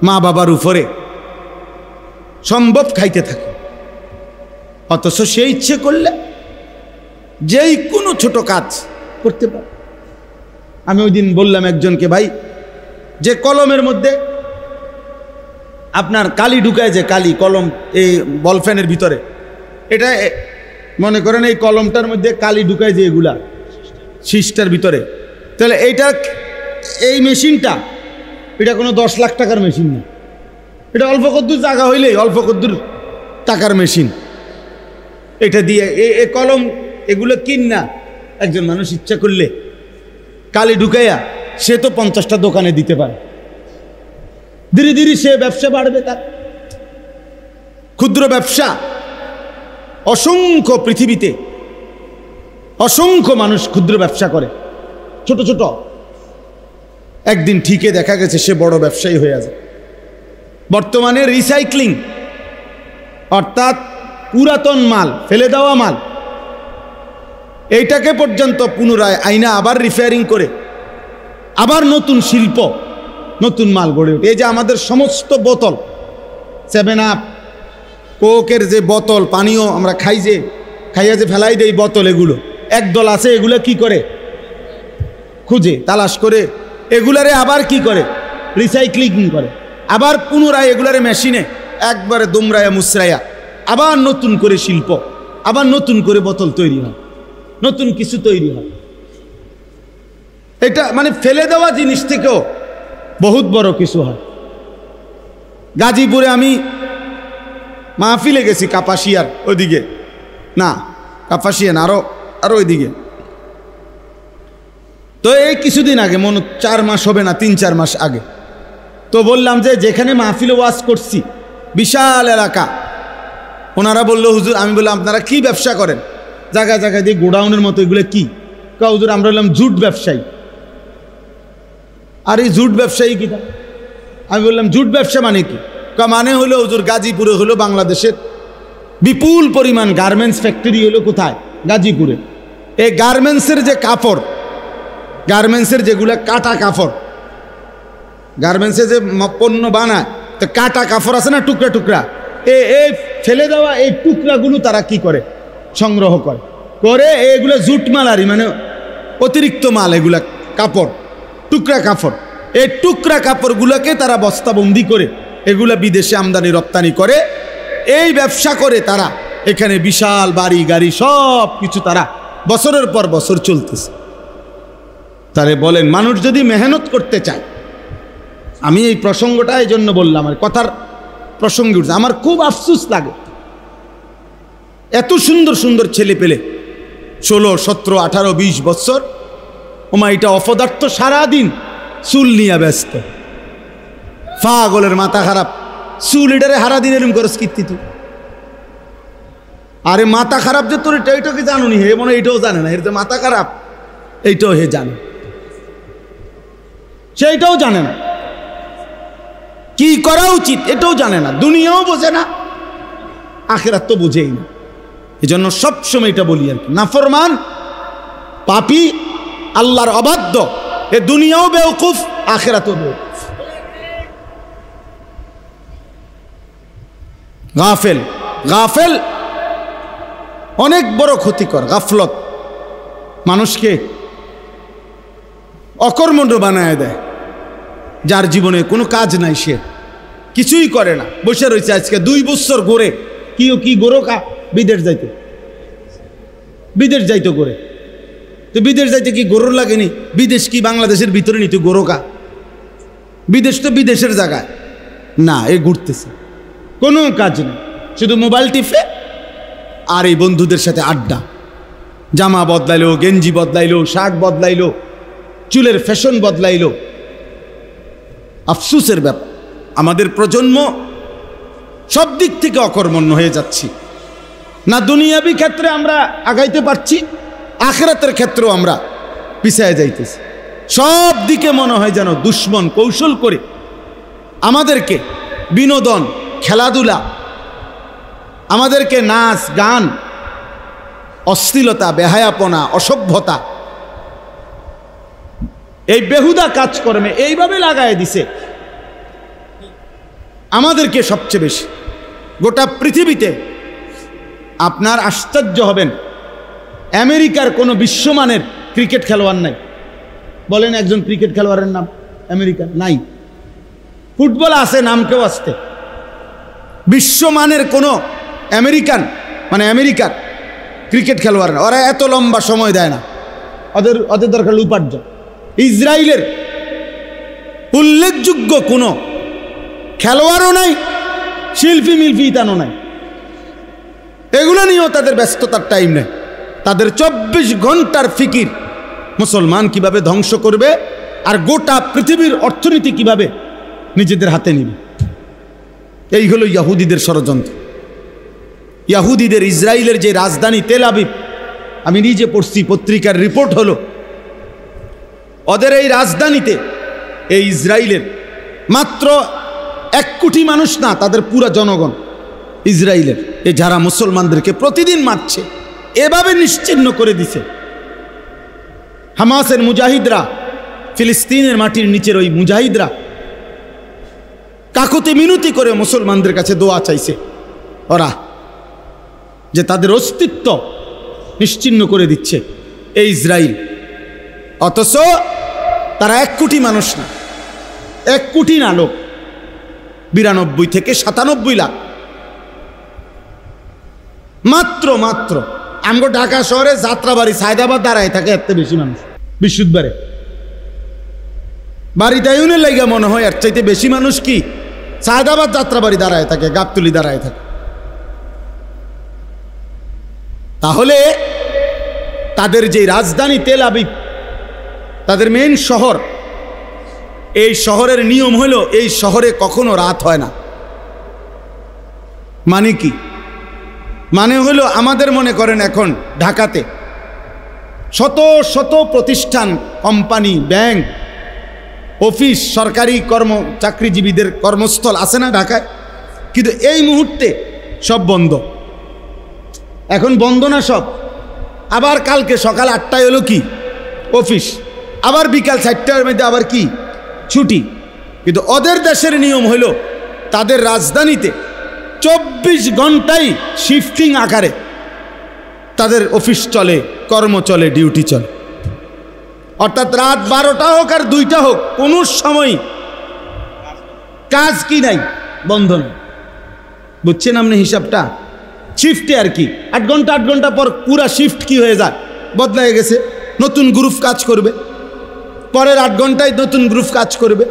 মা বাবার উপরে সম্ভব খাইতে থাকে, অথচ সে ইচ্ছে করলে যেই কোনো ছোট কাজ করতে পারে। আমি ওই দিন বললাম একজনকে, ভাই যে কলমের মধ্যে আপনার কালি ঢুকায়, যে কালি কলম এই বল ফ্যানের ভিতরে, এটা মনে করেন এই কলমটার মধ্যে কালি ঢুকায় যে এগুলা শীষটার ভিতরে, তাহলে এইটা এই মেশিনটা এটা কোনো 10 লাখ টাকার মেশিন না, এটা অল্প কদ্দুর জায়গা হইলেই অল্প কদ্দুর টাকার মেশিন। এটা দিয়ে এ কলম এগুলো কিন না, একজন মানুষ ইচ্ছা করলে কালি ঢুকাইয়া সে তো 50টা দোকানে দিতে পারে। ধীরে ধীরে সে ব্যবসা বাড়বে। তার ক্ষুদ্র ব্যবসা অসংখ্য, পৃথিবীতে অসংখ্য মানুষ ক্ষুদ্র ব্যবসা করে, ছোট ছোট। একদিন ঠিকই দেখা গেছে সে বড় ব্যবসায়ী হয়ে আছে। বর্তমানে রিসাইক্লিং অর্থাৎ পুরাতন মাল, ফেলে দেওয়া মাল, এইটাকে পর্যন্ত পুনরায় আইনা আবার রিপেয়ারিং করে আবার নতুন শিল্প, নতুন মাল গড়ে ওঠে। এই যে আমাদের সমস্ত বোতল, 7 আপ, কোকের যে বোতল, পানীয় আমরা খাই, যে খাইয়া যে ফেলাই দেই বোতল, এগুলো একদল আছে এগুলো কি করে, খুঁজে তালাশ করে এগুলারে আবার কি করে, রিসাইক্লিং করে, আবার পুনরায় এগুলারে মেশিনে একবারে দুমরাইয়া মুসরাইয়া আবার নতুন করে শিল্প, আবার নতুন করে বোতল তৈরি হয়, নতুন কিছু তৈরি হয়। এটা মানে ফেলে দেওয়া জিনিস থেকেও বহুত বড় কিছু হয়। গাজীপুরে আমি মাহফিলে গেছি, কাপাসিয়ার ওইদিকে, না কাপাসিয়া না, আরো ওইদিকে। তো এই কিছুদিন আগে, মনে 4 মাস হবে না, 3-4 মাস আগে, তো বললাম যে যেখানে মাহফিলে ওয়াজ করছি, বিশাল এলাকা, ওনারা বললো হুজুর, আমি বললাম আপনারা কি ব্যবসা করেন? জায়গায় জায়গায় দিয়ে গোডাউনের মতো, এগুলো কি? হুজুর আমরা বললাম জুট ব্যবসায়ী। আর এই জুট ব্যবসায়ী কি? আমি বললাম জুট ব্যবসা মানে কি? মানে হলো হুজুর গাজীপুরে হলো বাংলাদেশের বিপুল পরিমাণ গার্মেন্টস ফ্যাক্টরি হলো কোথায়? গাজীপুরে। এই গার্মেন্টসের যে কাপড়, গার্মেন্টসের যেগুলো কাটা কাপড়, গার্মেন্টসে যে পণ্য বানায়, তো কাটা কাপড় আছে না, টুকরা টুকরা, এই ফেলে দেওয়া এই টুকরাগুলো তারা কি করে, সংগ্রহ করে এগুলো জুট মালারি, মানে অতিরিক্ত মাল, এগুলা কাপড়, টুকরা কাপড়। এই টুকরা কাপড়গুলোকে তারা বস্তাবন্দি করে এগুলা বিদেশে আমদানি রপ্তানি করে। এই ব্যবসা করে তারা এখানে বিশাল বাড়ি গাড়ি সব কিছু তারা বছরের পর বছর চলতেছে। তাহলে বলেন, মানুষ যদি মেহনত করতে চায়, আমি এই প্রসঙ্গটা এই জন্য বললাম, আর কথার প্রসঙ্গে উঠছে, আমার খুব আফসোস লাগে, এত সুন্দর সুন্দর ছেলে পেলে 16, 17, 18, 20 বছর, ওমা এটা অপদার্থ, সারাদিন চুল নিয়ে ব্যস্ত, পাগলের মাথা খারাপ, চুল এটারে সারাদিন এরম করস কীর্তি তুই। আরে মাথা খারাপ যে তোর, এইটাকে জানো নি, হে মনে এইটাও জানে না, এর যে মাথা খারাপ এইটাও হে জানে, সেইটাও জানে না, কি করা উচিত এটাও জানে না, দুনিয়াও বোঝে না, আখিরাত তো বুঝেই না। এই জন্য সবসময় এটা বলি আর কি, নাফরমান, পাপী, আল্লাহর অবাধ্য, এ দুনিয়াও বেওকুফ, আখিরাতও বেওকুফ। গাফেল, গাফেল অনেক বড় ক্ষতিকর। গাফলত মানুষকে অকর্মণ্য বানায় দেয়, যার জীবনে কোনো কাজ নাই, সে কিছুই করে না, বসে রয়েছে। আজকে 2 বছর ঘুরে কি গোরকা, বিদেশ যাইতো, বিদেশ যাইতো করে, তো বিদেশ যাইতে কি গরুর লাগেনি? বিদেশ কি বাংলাদেশের ভিতরে নিত গোরকা? বিদেশ তো বিদেশের জায়গায় না, এ ঘুরতেছে, কোনো কাজ নেই, শুধু মোবাইল টিপে আর এই বন্ধুদের সাথে আড্ডা। জামা বদলাইলো, গেঞ্জি বদলাইলো, শার্ট বদলাইলো, চুলের ফ্যাশন বদলাইলো। আফসোসের ব্যাপার, আমাদের প্রজন্ম সব দিক থেকে অকর্মণ্য হয়ে যাচ্ছি। না দুনিয়াবি ক্ষেত্রে আমরা আগাইতে পারছি, আখিরাতের ক্ষেত্রেও আমরা পিছায় যাইতেছি। সব দিকে মনে হয় যেন দুশ্মন কৌশল করে আমাদেরকে বিনোদন, খেলাধুলা, আমাদেরকে নাচ গান, অশ্লীলতা, বেহায়াপনা, অসভ্যতা, এই বেহুদা কাজকর্মে এইভাবে লাগায় দিছে আমাদেরকে সবচেয়ে বেশি। গোটা পৃথিবীতে আপনার আশ্চর্য হবেন, আমেরিকার কোনো বিশ্বমানের ক্রিকেট খেলোয়াড় নাই। বলেন একজন ক্রিকেট খেলোয়াড়ের নাম আমেরিকার নাই। ফুটবল আছে, নাম কেউ আসতে, বিশ্বমানের কোনো আমেরিকান, মানে আমেরিকার ক্রিকেট খেলোয়াড় না। ওরা এত লম্বা সময় দেয় না, ওদের দরকার উপার্জন। ইসরায়েলের উল্লেখযোগ্য কোনো খেলোয়াড়ও নাই, শিল্পী মিল্পি ইতানো নাই। এগুলো নিয়েও তাদের ব্যস্ততার টাইম নেই। তাদের 24 ঘন্টার ফিকির মুসলমান কিভাবে ধ্বংস করবে আর গোটা পৃথিবীর অর্থনীতি কিভাবে নিজেদের হাতে নিবে। এই হলো ইহুদিদের ষড়যন্ত্র। ইহুদিদের ইসরায়েলের যে রাজধানী তেল আবিব, আমি নিজে পড়ছি, পত্রিকার রিপোর্ট হলো ওদের এই রাজধানীতে, এই ইসরায়েলের মাত্র 1 কোটি মানুষ না, তাদের পুরা জনগণ ইসরায়েলের, এ যারা মুসলমানদেরকে প্রতিদিন মারছে, এভাবে নিশ্চিহ্ন করে দিছে। হামাসের মুজাহিদরা, ফিলিস্তিনের মাটির নিচের ওই মুজাহিদরা কাকুতি মিনতি করে মুসলমানদের কাছে দোয়া চাইছে ওরা, যে তাদের অস্তিত্ব নিশ্চিহ্ন করে দিচ্ছে এই ইসরায়েল। অথচ তারা 1 কোটি মানুষ না, 1 কোটি না লোক, 92 থেকে 97 লাখ মাত্র। আমগো ঢাকা শহরে যাত্রাবাড়ি সায়দাবাদ দাঁড়ায় থাকে এত বেশি মানুষ, বিশুদ্ধবারে বাড়িতে ইউনের লাইগা মনে হয় এর চাইতে বেশি মানুষ কি সায়দাবাদ যাত্রাবাড়ি দাঁড়ায় থাকে, গাবতলি দাঁড়ায় থাকে। তাহলে তাদের যে রাজধানী তেল আবিব, তাদের মেইন শহর, এই শহরের নিয়ম হলো এই শহরে কখনো রাত হয় না। মানে কি? মানে হলো আমাদের মনে করেন এখন ঢাকাতে শত শত প্রতিষ্ঠান, কোম্পানি, ব্যাংক, অফিস, সরকারি চাকরিজীবীদের কর্মস্থল আছে না ঢাকায়, কিন্তু এই মুহূর্তে সব বন্ধ। এখন বন্ধ না সব, আবার কালকে সকাল 8টায় হলো কি অফিস, আবার বিকাল 4টার মধ্যে আবার কি ছুটি। কিন্তু ওদের দেশের নিয়ম হলো তাদের রাজধানীতে 24 ঘন্টাই শিফটিং আকারে তাদের অফিস চলে, কর্ম চলে, ডিউটি চলে। অর্থাৎ রাত 12টা হোক আর 2টা হোক, কোনো সময় কাজ কি নাই, বন্ধ নাই। বুঝছেন আপনি হিসাবটা? শিফটে আর কি 8 ঘন্টা পর পুরা শিফট কি হয়ে যায়, বদলায় গেছে, নতুন গ্রুপ কাজ করবে, পরের 8 ঘন্টায় নতুন গ্রুপ কাজ করবে,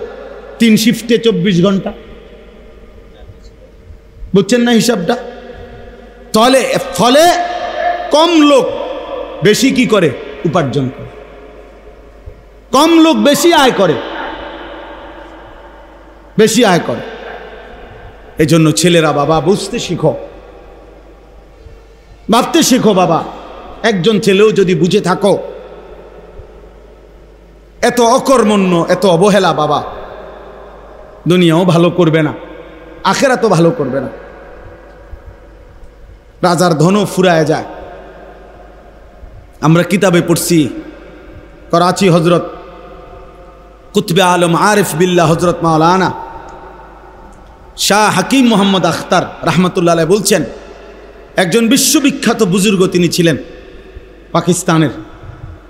3 শিফটে 24 ঘন্টা। বুঝছেন না হিসাবটা? তাহলে ফলে কম লোক বেশি কি করে উপার্জন করে, কম লোক বেশি আয় করে, বেশি আয় করে। এই জন্য ছেলেরা বাবা বুঝতে শিখো, ভাবতে শিখো বাবা। একজন ছেলেও যদি বুঝে থাকো এত অকর্মণ্য, এত অবহেলা বাবা, দুনিয়াও ভালো করবে না, আখেরাতও ভালো করবে না। রাজার ধনও ফুরায় যায়। আমরা কিতাবে পড়ছি, করাচি হজরত কুতবে আলম আরিফ বিল্লাহ হজরত মাওলানা শাহ হাকিম মোহাম্মদ আখতার রহমতুল্লাহ আলাইহি বলছেন, একজন বিশ্ববিখ্যাত বুজুর্গ তিনি ছিলেন পাকিস্তানের।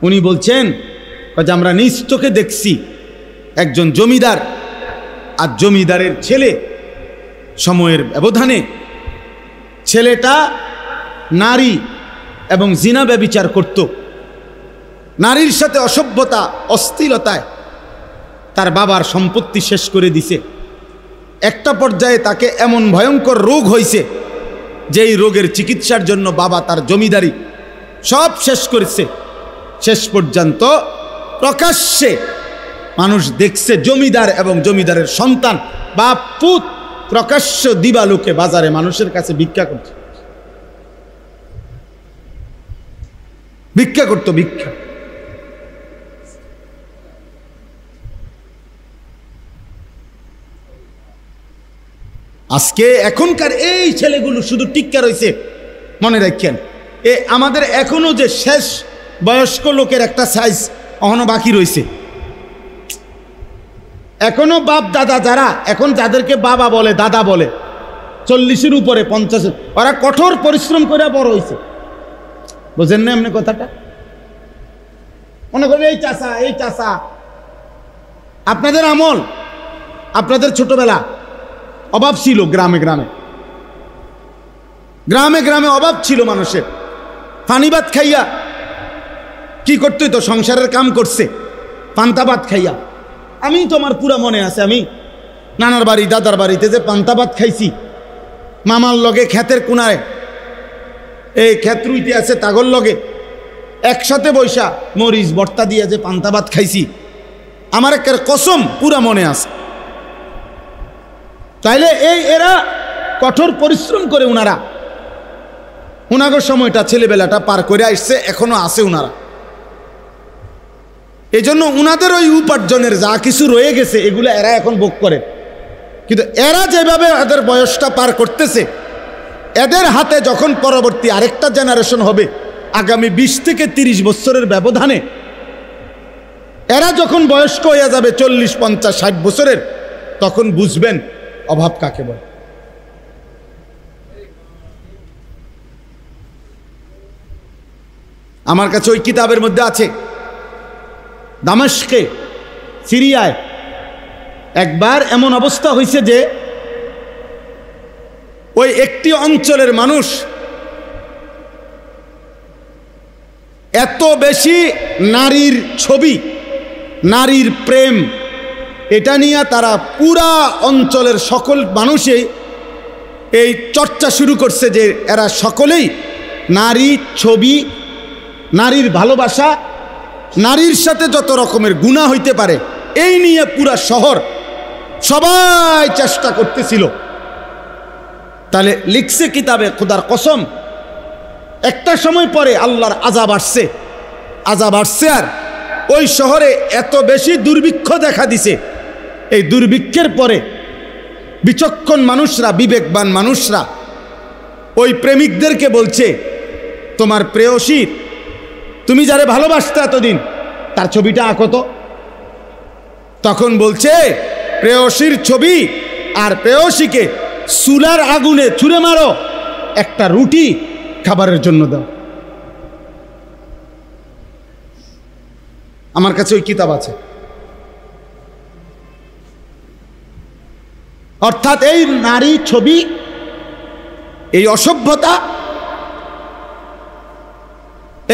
উনি বলছেন যে আমরা নিজ চোখে দেখছি একজন জমিদার আর জমিদারের ছেলে, সময়ের ব্যবধানে ছেলেটা নারী এবং জিনা ব্যভিচার করত, নারীর সাথে অসভ্যতা, অশ্লীলতায় তার বাবার সম্পত্তি শেষ করে দিছে। একটা পর্যায়ে তাকে এমন ভয়ঙ্কর রোগ হয়েছে যে এই রোগের চিকিৎসার জন্য বাবা তার জমিদারি সব শেষ করেছে। শেষ পর্যন্ত প্রকাশ্যে মানুষ দেখছে জমিদার এবং জমিদারের সন্তান বা পুত প্রকাশ্য দিবালোকে বাজারে মানুষের কাছে ভিক্ষা করছে, ভিক্ষা করতো, ভিক্ষা। আজকে এখনকার এই ছেলেগুলো শুধু টিক্কা রয়েছে, মনে রাখেন। আমাদের এখনো যে শেষ বয়স্ক লোকের একটা সাইজ এখনো বাকি রয়েছে। এখনো বাপ দাদা যারা এখন যাদেরকে বাবা বলে, দাদা বলে, 40-এর উপরে 50, ওরা কঠোর পরিশ্রম করে বড় হয়েছে। বুঝেন না এমনি কথাটা? মনে করেন এই চাষা আপনাদের আমল, আপনাদের ছোটবেলা অভাব ছিল, গ্রামে গ্রামে অভাব ছিল মানুষের। পানিবাত খাইয়া কি করতে তো সংসারের কাম করছে, পান্তাবাত খাইয়া। আমি তোমার পুরা মনে আছে, আমি নানার বাড়ি দাদার বাড়িতে যে পান্তাবাত খাইছি, মামার লগে ক্ষেতের কোনায় এই ক্ষেত্রুইতে আছে তাগর লগে একসাথে বৈশা মরিচ ভর্তা দিয়ে যে পান্তা ভাত খাইছি, আমার একটা কসম পুরা মনে আছে। তাইলে এরা কঠোর পরিশ্রম করে উনাগর সময়টা ছেলেবেলাটা পার করে আসছে, এখনো আছে উনারা। এই জন্য উনাদের ওই উপার্জনের যা কিছু রয়ে গেছে এগুলো এরা এখন ভোগ করে। কিন্তু এরা যেভাবে এদের বয়সটা পার করতেছে, এদের হাতে যখন পরবর্তী আরেকটা জেনারেশন হবে আগামী 20 থেকে 30 বছরের ব্যবধানে, এরা যখন বয়স্ক হয়ে যাবে 40, 50, 60 বছরের, তখন বুঝবেন অভাব কাকে বলে। আমার কাছে ওই কিতাবের মধ্যে আছে, দামেস্কে সিরিয়ায় একবার এমন অবস্থা হয়েছে যে ওই একটি অঞ্চলের মানুষ এত বেশি নারীর ছবি, নারীর প্রেম, এটা নিয়ে তারা পুরা অঞ্চলের সকল মানুষই এই চর্চা শুরু করছে যে এরা সকলেই নারী ছবি, নারীর ভালোবাসা, নারীর সাথে যত রকমের গুনাহ হইতে পারে এই নিয়ে পুরা শহর সবাই চেষ্টা করতেছিল। তাহলে লিখছে কিতাবে, খোদার কসম, একটা সময় পরে আল্লাহর আযাব আসছে, আর ওই শহরে এত বেশি দুর্ভিক্ষ দেখা দিছে। এই দুর্ভিক্ষের পরে বিচক্ষণ মানুষরা, বিবেকবান মানুষরা ওই প্রেমিকদেরকে বলছে, তোমার প্রেয়সীর, তুমি যারে ভালোবাসতে এতদিন, তার ছবিটা আঁকো তো। তখন বলছে, প্রেয়সীর ছবি আর প্রেয়সীকে চুলার আগুনে ছুঁড়ে মারো, একটা রুটি খাবারের জন্য দাও। আমার কাছে ওই কিতাব আছে। অর্থাৎ এই নারী ছবি, এই অসভ্যতা,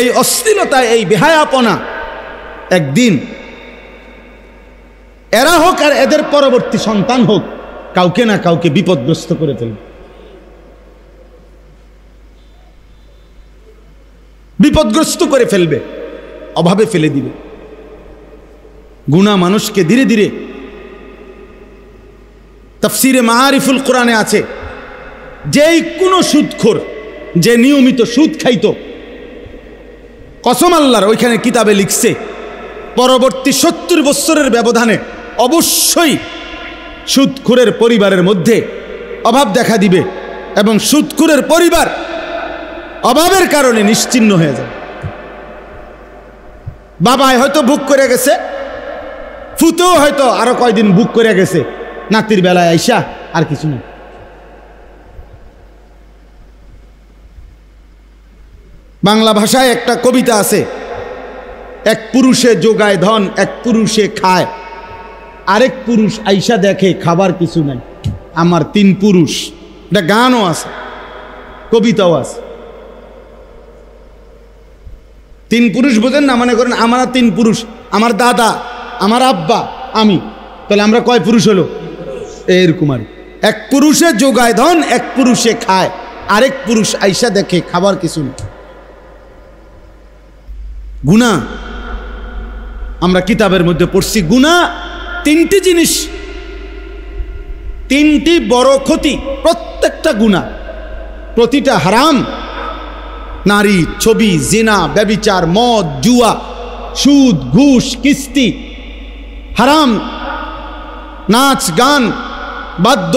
এই অশ্লীলতা, এই বেহায়াপনা একদিন এরা হোক আর এদের পরবর্তী সন্তান হোক, কাউকে না কাউকে বিপদগ্রস্ত করে ফেলবে, বিপদগ্রস্ত করে ফেলবে, অভাবে ফেলে দিবে। গুনাহ মানুষকে ধীরে ধীরে, তাফসিরে মাআরিফুল কোরআনে আছে, যেই কোনো সুদখোর, যে নিয়মিত সুদ খাইতো, কসম আল্লাহর, ওইখানে কিতাবে লিখছে পরবর্তী 70 বছরের ব্যবধানে অবশ্যই সুদখোরের পরিবারের মধ্যে অভাব দেখা দিবে এবং সুদখোরের পরিবার অভাবের কারণে নিশ্চিহ্ন হয়ে যাবে। বাবায় হয়তো বুক করে গেছে, ফুতেও হয়তো আরো কয়দিন বুক করে গেছে, নাতির বেলায় আইসা আর কিছু না। বাংলা ভাষায় একটা কবিতা আছে, এক পুরুষে যোগায় ধন, এক পুরুষে খায়, আরেক পুরুষ আইসা দেখে খাবার কিছু নাই, আমার 3 পুরুষ। এটা গানও আছে, কবিতাও আছে। 3 পুরুষ বোঝেন না? মনে করেন আমরা 3 পুরুষ, আমার দাদা, আমার আব্বা, আমি, তাহলে আমরা কয় পুরুষ হলো? এরকম আর এক পুরুষে যোগায় ধন, এক পুরুষে খায়, আরেক পুরুষ আইসা দেখে খাবার কিছু নেই। গুনাহ আমরা কিতাবের মধ্যে পড়ছি, গুনাহ 3টি জিনিস, 3টি বড় ক্ষতি, প্রত্যেকটা গুনাহ, প্রতিটা হারাম। নারী ছবি, জিনা, ব্যভিচার, মদ, জুয়া, সুদ, ঘুষ, কিস্তি, হারাম, নাচ গান, বাদ্য,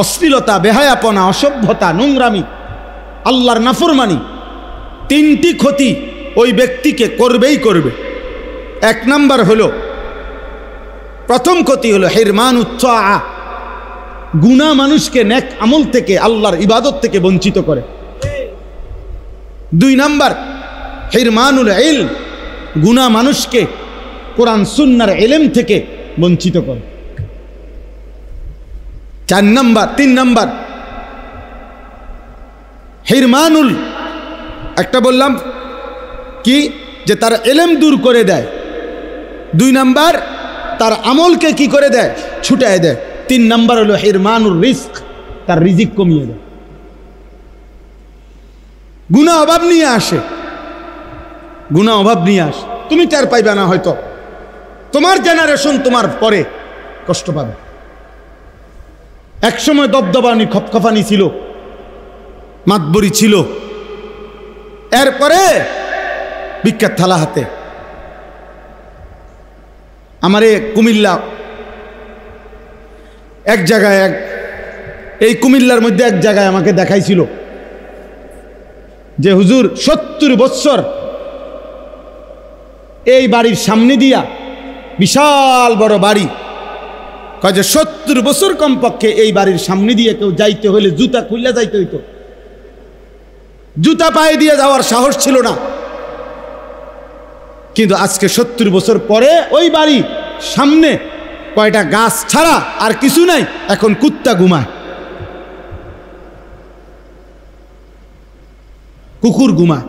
অশ্লীলতা, বেহায়াপনা, অসভ্যতা, নোংরামি, আল্লাহর নাফরমানি, 3টি ক্ষতি ওই ব্যক্তিকে করবেই করবে। 1 নাম্বার হলো, প্রথম ক্ষতি হলো হিরমানুত তাআ, গুনাহ মানুষকে নেক আমল থেকে, আল্লাহর ইবাদত থেকে বঞ্চিত করে। 2 নাম্বার হিরমানুল ইলম, গুনাহ মানুষকে কোরআন সুন্নাহর ইলম থেকে বঞ্চিত করে। 3 নাম্বার হিরমানুল, একটা বললাম কি, যে তার ইলম দূর করে দেয়। 2 নাম্বার তার আমলকে কি করে দেয়? ছুটায় দেয়। 3 নাম্বার হলো হিরমানুর রিজক, তার রিজিক কমিয়ে দেয়। গুনাহ অভাব নিয়ে আসে, গুনাহ অভাব নিয়ে আসে। তুমি টের পাইবে না, হয়তো তোমার জেনারেশন তোমার পরে কষ্ট পাবে। একসময় দবদবানি খপখপানি ছিল, মাতবরি ছিল, এরপরে বিখ্যাত থালা হাতে। আমারে কুমিল্লা এক জায়গায়, এই কুমিল্লার মধ্যে এক জায়গায় আমাকে দেখাইছিল যে হুজুর 70 বছর এই বাড়ির সামনে দিয়া, বিশাল বড় বাড়ি, কয় যে 70 বছর কমপক্ষে এই বাড়ির সামনে দিয়ে কেউ যাইতে হলে জুতা খুললে যাইতে হইতো, জুতা পায়ে দিয়ে যাওয়ার সাহস ছিল না। কিন্তু আজকে 70 বছর পরে ওই বাড়ি সামনে কয়টা গাছ ছাড়া আর কিছু নাই, এখন কুত্তা ঘুমায়, কুকুর ঘুমায়।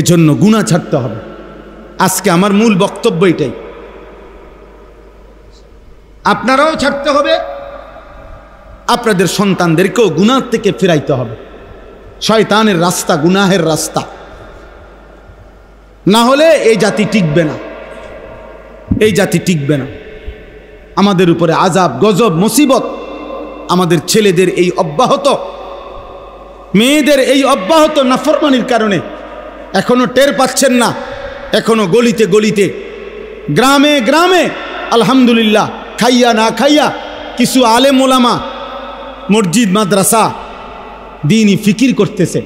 এজন্য গুনাহ ছাড়তে হবে। আজকে আমার মূল বক্তব্য এটাই, আপনারাও ছাড়তে হবে, আপনাদের সন্তানদেরকেও গুনাহ থেকে ফিরাইতে হবে। শয়তানের রাস্তা গুনাহের রাস্তা, না হলে এই জাতি টিকবে না, এই জাতি টিকবে না। আমাদের উপরে আযাব গজব মুসিবত, আমাদের ছেলেদের এই অব্যাহত, মেয়েদের এই অব্যাহত নাফরমানির কারণে এখনো টের পাচ্ছেন না। এখনো গলিতে গলিতে, গ্রামে গ্রামে আলহামদুলিল্লাহ খাইয়া না খাইয়া কিছু আলেম ওলামা মসজিদ মাদ্রাসা দ্বীনি ফিকির করতেছে,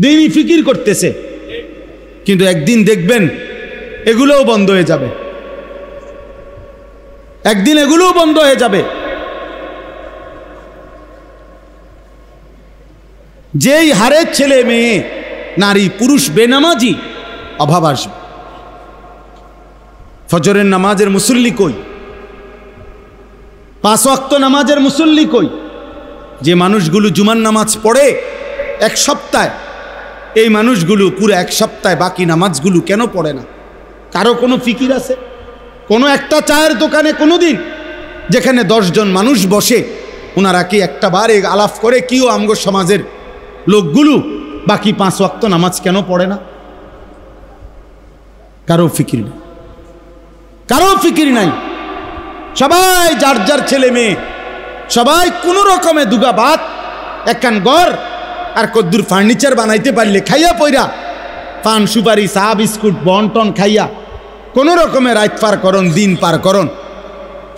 দ্বীনি ফিকির করতেছে। কিন্তু একদিন দেখবেন এগুলোও বন্ধ হয়ে যাবে, একদিন এগুলোও বন্ধ হয়ে যাবে। যেই হারে ছেলে মেয়ে নারী পুরুষ বেনামাজি, অভাব আসবে। ফজরের নামাজের মুসল্লি কই? 5 ওয়াক্ত নামাজের মুসল্লি কই? যে মানুষগুলো জুমার নামাজ পড়ে এক সপ্তাহে, এই মানুষগুলো পুরো এক সপ্তাহে বাকি নামাজগুলো কেন পড়ে না? কারো কোনো ফিকির আছে? কোনো একটা চায়ের দোকানে কোনো দিন যেখানে 10 জন মানুষ বসে, ওনারা কি একটা বার আলাপ করে কিও আমগো সমাজের লোকগুলো বাকি 5 ওয়াক্ত নামাজ কেন পড়ে না? কারো ফিকির নেই, কারো ফিকির নাই। সবাই যার যার ছেলে মেয়ে, সবাই কোনো রকমে দুগা ভাত, একখান ঘর আর কদ্দুর ফার্নিচার বানাইতে পারলে খাইয়া পইরা, পান সুপারি চা বিস্কুট বন্টন খাইয়া কোনো রকমে রাত পার করন, দিন পার করন।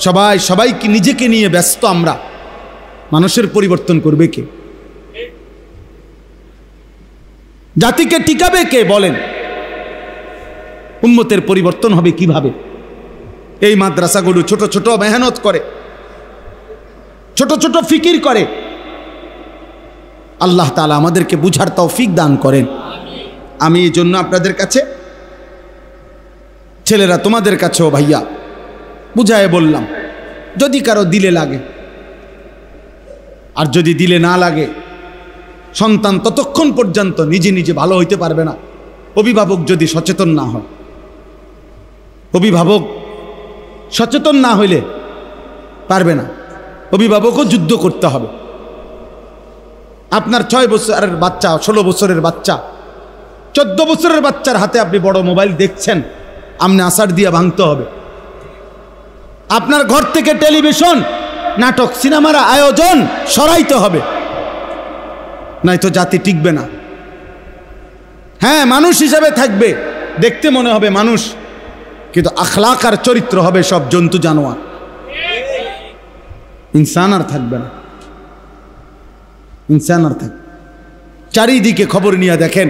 সবাই সবাইকে নিজেকে নিয়ে ব্যস্ত। আমরা মানুষের পরিবর্তন করবে কে? জাতিকে টিকাবে কে? বলেন। উম্মতের পরিবর্তন হবে কিভাবে? এই মাদ্রাসাগুলো ছোট ছোট মেহনত করে, ছোট ছোট ফিকির করে। আল্লাহ তাআলা আমাদেরকে বুঝার তৌফিক দান করেন। আমি এই জন্য আপনাদের কাছে, ছেলেরা তোমাদের কাছেও ভাইয়া বুঝায় বললাম, যদি কারো দিলে লাগে, আর যদি দিলে না লাগে, সন্তান ততক্ষণ পর্যন্ত নিজে নিজে ভালো হইতে পারবে না অভিভাবক যদি সচেতন না হয়। অভিভাবক সচেতন না হইলে পারবে না। অভিভাবকও যুদ্ধ করতে হবে। আপনার 6 বছরের বাচ্চা, 16 বছরের বাচ্চা, 14 বছরের বাচ্চার হাতে আপনি বড় মোবাইল দেখছেন, আপনি আসার দিয়ে ভাঙতে হবে। আপনার ঘর থেকে টেলিভিশন, নাটক, সিনেমার আয়োজন সরাইতে হবে, নয়তো জাতি টিকবে না। হ্যাঁ, মানুষ হিসেবে থাকবে, দেখতে মনে হবে মানুষ, কিন্তু আখলাক আর চরিত্র হবে সব জন্তু জানোয়ার, ইনসান আর থাকবে না। ইনসান আর থাকবে। চারিদিকে খবর নিয়ে দেখেন,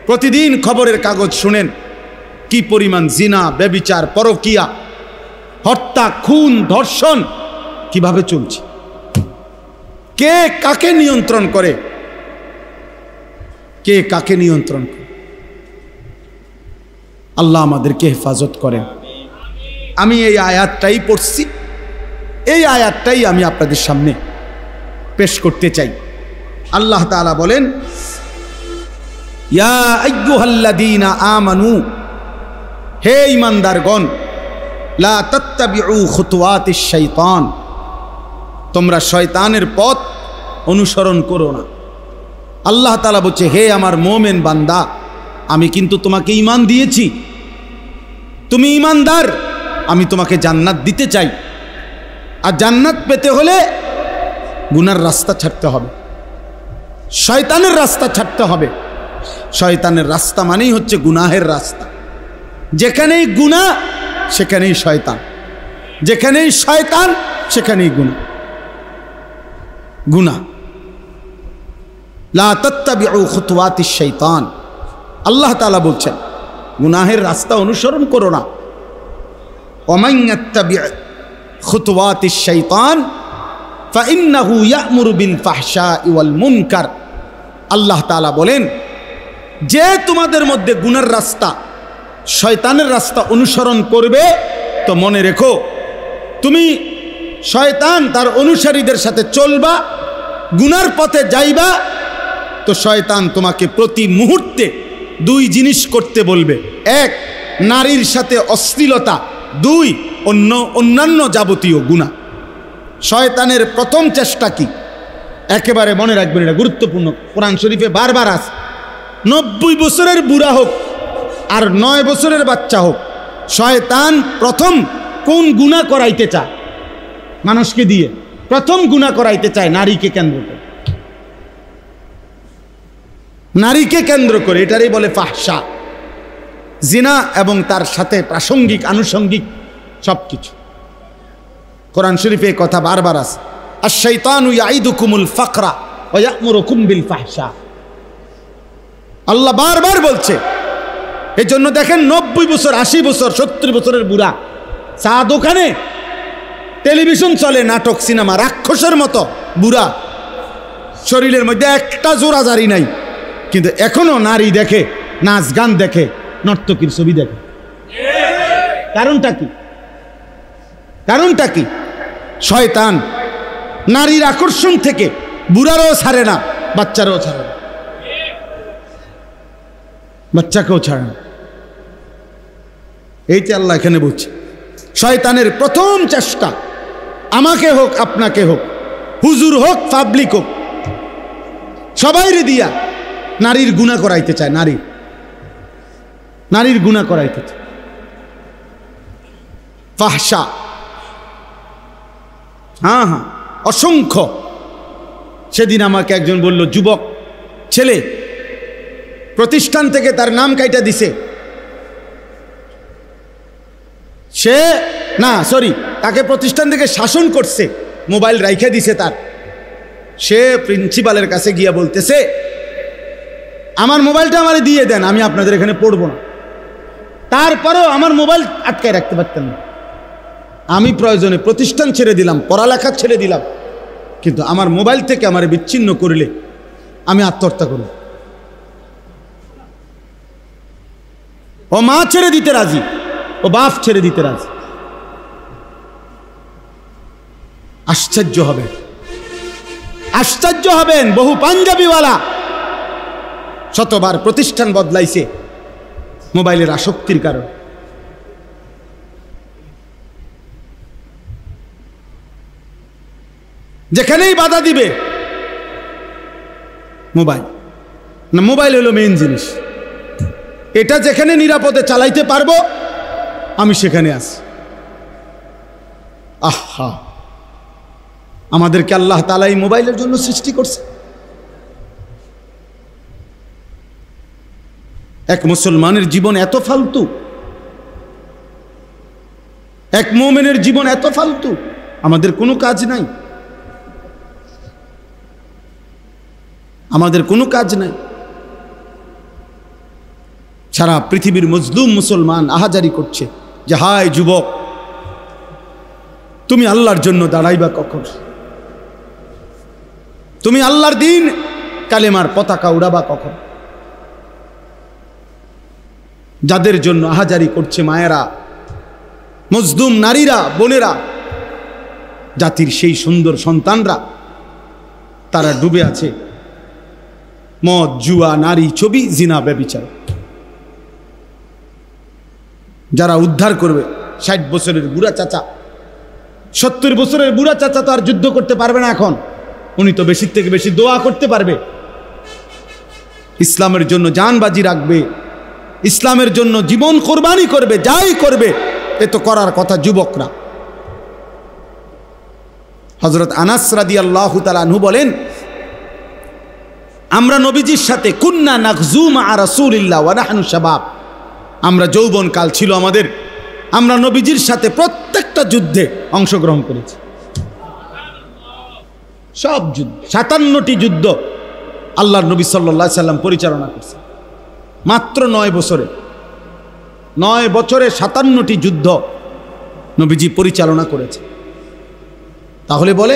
প্রতিদিন খবরের কাগজ শুনেন কি পরিমাণ জিনা, ব্যভিচার, পরকিয়া, হত্যা, খুন, ধর্ষণ কিভাবে চলছে। কে কাকে নিয়ন্ত্রণ করে? কে কাকে নিয়ন্ত্রণ করে? আল্লাহ আমাদেরকে হেফাজত করেন। আমি এই আয়াতটাই পড়ছি, এই আয়াতটাই আমি আপনাদের সামনে পেশ করতে চাই। আল্লাহ তাআলা বলেন, ইয়া আইয়ুহাল্লাযীনা আমানু, হে ঈমানদারগণ, লা তাত্তাবিউ খুতুওয়াতিশ শাইতান, তোমরা শয়তানের পথ অনুসরণ করো না। আল্লাহ তাআলা বলছে, হে আমার মোমেন বান্দা, আমি কিন্তু তোমাকে ঈমান দিয়েছি, তুমি ঈমানদার, আমি তোমাকে জান্নাত দিতে চাই। আর জান্নাত পেতে হলে গুনার রাস্তা ছাড়তে হবে, শয়তানের রাস্তা ছাড়তে হবে। শয়তানের রাস্তা মানেই হচ্ছে গুনাহের রাস্তা। যেখানেই গুনাহ সেখানেই শয়তান, যেখানেই শয়তান সেখানেই গুনাহ। গুনাহ লা তাত্তাবিউ খুতুওয়াতিশ শাইতান, আল্লাহ তাআলা বলছেন গুনাহের রাস্তা অনুসরণ করো না। ওয়ামান ইয়াত্তাবি' খুতুওয়াতিশ শাইতান ফাইন্নাহু ইয়া'মুরু বিল ফাহশাই ওয়াল মুনকার। আল্লাহ তাআলা বলেন, যে তোমাদের মধ্যে গুনার রাস্তা, শয়তানের রাস্তা অনুসরণ করবে, তো মনে রেখো তুমি শয়তান তার অনুসারীদের সাথে চলবা, গুনার পথে যাইবা, তো শয়তান তোমাকে প্রতি মুহূর্তে দুই জিনিস করতে বলবে। এক, নারীর সাথে অশ্লীলতা। দুই, অন্যান্য যাবতীয় গুনাহ। শয়তানের প্রথম চেষ্টা কি? একেবারে মনে রাখবেন, এটা গুরুত্বপূর্ণ, কোরআন শরীফে বারবার আছে। 90 বছরের বুড়া হোক আর 9 বছরের বাচ্চা হোক, শয়তান প্রথম কোন গুনাহ করাইতে চায় মানুষকে দিয়ে? প্রথম গুনাহ করাইতে চায় নারীকে কেন্দ্র করে, নারীকে কেন্দ্র করে। এটারই বলে ফাহশা, জিনা এবং তার সাথে প্রাসঙ্গিক আনুষঙ্গিক সবকিছু। কোরআন শরীফে কথা বারবার আছে, আশ-শাইতানু ইয়াইদুকুমুল ফাকরা ওয়া ইয়া'মুরুকুম বিল ফাহশা। আল্লাহ বারবার বলছে। এই জন্য দেখেন 90 বছর, 80 বছর, 70 বছরের বুড়া, চা দোকানে, টেলিভিশন চলে, নাটক, সিনেমা, রাক্ষসের মতো বুড়া, শরীরের মধ্যে একটা জোড়াজারি নাই, কিন্তু এখনো নারী দেখে, নাচ গান দেখে, নর্তকীর ছবি দেখে। কারণটা কি? কারণটা কি? শয়তান নারীর আকর্ষণ থেকে বুড়ারও ছাড়ে না, বাচ্চারও ছাড়ে না, বাচ্চাকেও ছাড়ে না। এইটা আল্লাহ এখানে বলছে, শয়তানের প্রথম চেষ্টা, আমাকে হোক আপনাকে হোক, হুজুর হোক পাবলিক হোক, সবাইরে দিয়া নারীর গুনাহ করাইতে চায়, নারীর গুনাহ করাইতে চায়। ফাহশা, হ্যাঁ হ্যাঁ, অসংখ্য। সেদিন আমাকে একজন বলল, যুবক ছেলে, প্রতিষ্ঠান থেকে তার নাম কাইটা দিছে, সে না সরি তাকে প্রতিষ্ঠান থেকে শাসন করছে, মোবাইল রাইখা দিছে তার। সে প্রিন্সিপালের কাছে গিয়া বলতেছে, আমার মোবাইলটা আমারে দিয়ে দেন, আমি আপনাদের এখানে পড়বো না। তারপরেও আমার মোবাইল আটকায় রাখতে পারতেন না। আমি প্রয়োজনে প্রতিষ্ঠান ছেড়ে দিলাম, পড়ালেখা ছেড়ে দিলাম, কিন্তু আমার মোবাইল থেকে আমার বিচ্ছিন্ন করলে আমি আত্মহত্যা করব। ও মা ছেড়ে দিতে রাজি, ও বাপ ছেড়ে দিতে রাজি। আশ্চর্য হবেন, আশ্চর্য হবেন, বহু পাঞ্জাবিওয়ালা শতবার প্রতিষ্ঠান বদলাইছে মোবাইলের আসক্তির কারণে। যেখানেই বাধা দিবে মোবাইল, না মোবাইল হলো মেইন জিনিস। এটা যেখানে নিরাপদে চালাইতে পারবো আমি সেখানে আছি। আহা, আমাদেরকে আল্লাহ তাআলা এই মোবাইলের জন্য সৃষ্টি করছে। এক মুসলমানের জীবন এত ফালতু, এক মুমিনের জীবন এত ফালতু, আমাদের কোনো কাজ নাই, আমাদের কোনো কাজ নাই। সারা পৃথিবীর মজলুম মুসলমান আহাজারি করছে যে হায় যুবক, তুমি আল্লাহর জন্য দাঁড়াইবা কখন? তুমি আল্লাহর দিন কালেমার পতাকা উড়াবা কখন? যাদের জন্য আহাজারি করছে মায়েরা, মজলুম নারীরা, বোনেরা, জাতির সেই সুন্দর সন্তানরা, তারা ডুবে আছে মদ, জুয়া, নারী, ছবি, জিনা, ব্যভিচার। যারা উদ্ধার করবে, 60 বছরের বুড়া চাচা, 70 বছরের বুড়া চাচা তো আর যুদ্ধ করতে পারবে না এখন, উনি তো বেশি থেকে বেশি দোয়া করতে পারবে, ইসলামের জন্য জান বাজি রাখবে, ইসলামের জন্য জীবন কোরবানি করবে, যাই করবে এ তো করার কথা যুবকরা। হযরত আনাস রাদিয়াল্লাহু তাআলা আনহু বলেন, আমরা নবীজির সাথে কুন্না নাগজু মা রাসূলিল্লাহ ওয়া নাহনু শাবাব, আমরা যৌবনকাল ছিল আমাদের, আমরা নবীজির সাথে প্রত্যেকটা যুদ্ধে অংশগ্রহণ করেছি। সব যুদ্ধ, 57টি যুদ্ধ আল্লাহর নবী সাল্লাল্লাহু আলাইহি সাল্লাম পরিচালনা করছেন মাত্র 9 বছরে। 9 বছরে 57টি যুদ্ধ নবীজি পরিচালনা করেছে। তাহলে বলে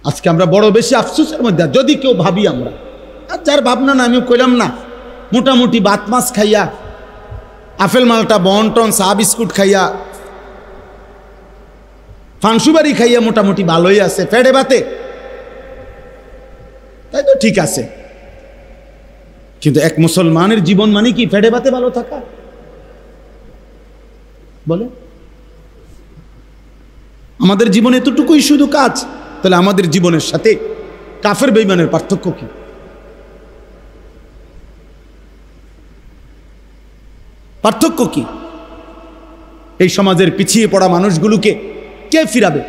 আজকে আমরা বড় বেশি আফসোসের মধ্যে, যদি কেউ ভাবি আমরা, আর যার ভাবনা না আমিও কইলাম না, মোটামুটি ভাত মাছ খাইয়া, আপেল মালটা বন্টন চা বিস্কুট খাইয়া, ফানসুবারি খাইয়া মোটামুটি ভালোই আছে, ফেডে বাতে, তাই তো ঠিক আছে। কিন্তু এক মুসলমানের জীবন মানে কি ফেডে বাতে ভালো থাকা? বলে আমাদের জীবন এতটুকুই শুধু কাজ, তাহলে আমাদের জীবনের সাথে কাফের বেঈমানের পার্থক্য কি? পার্থক্য কি? এই সমাজের পিছিয়ে পড়া মানুষগুলোকে কে ফিরাবে?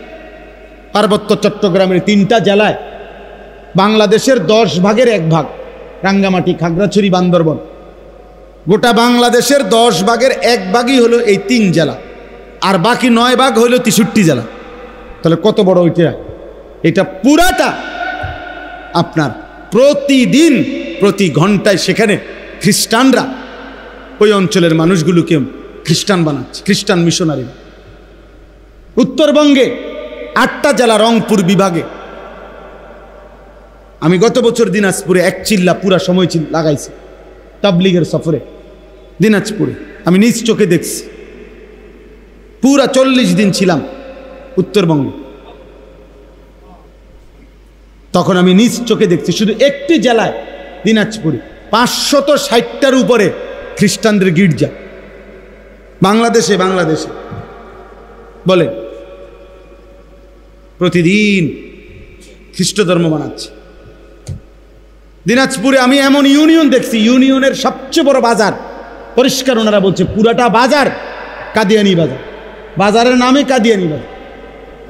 পার্বত্য চট্টগ্রামের 3টা জেলায় বাংলাদেশের 10 ভাগের 1 ভাগ, রাঙ্গামাটি, খাগড়াছড়ি, বান্দরবন, গোটা বাংলাদেশের 10 ভাগের 1 ভাগই হলো এই 3 জেলা, আর বাকি 9 ভাগ হলো 63 জেলা। তাহলে কত বড় ওইটা? এটা পুরাটা আপনার প্রতিদিন প্রতি ঘন্টায় সেখানে খ্রিস্টানরা ওই অঞ্চলের মানুষগুলোকে খ্রিস্টান বানাচ্ছে, খ্রিস্টান মিশনারি। উত্তরবঙ্গে 8টা জেলা, রংপুর বিভাগে। আমি গত বছর দিনাজপুরে 1 চিল্লা পুরা সময় লাগাইছি তাবলীগের সফরে দিনাজপুরে, আমি নিজ চোখে দেখছি। পুরা 40 দিন ছিলাম উত্তরবঙ্গে, তখন আমি নিজ চোখে দেখছি শুধু একটি জেলায় দিনাজপুরে 560টার উপরে খ্রিস্টানদের গির্জা। বাংলাদেশে বলে প্রতিদিন খ্রিস্ট ধর্ম বানাচ্ছে। দিনাজপুরে আমি এমন ইউনিয়ন দেখছি, ইউনিয়নের সবচেয়ে বড় বাজার, পরিষ্কার ওনারা বলছে পুরাটা বাজার কাদিয়ানি বাজার, বাজারের নামে কাদিয়ানি বাজার,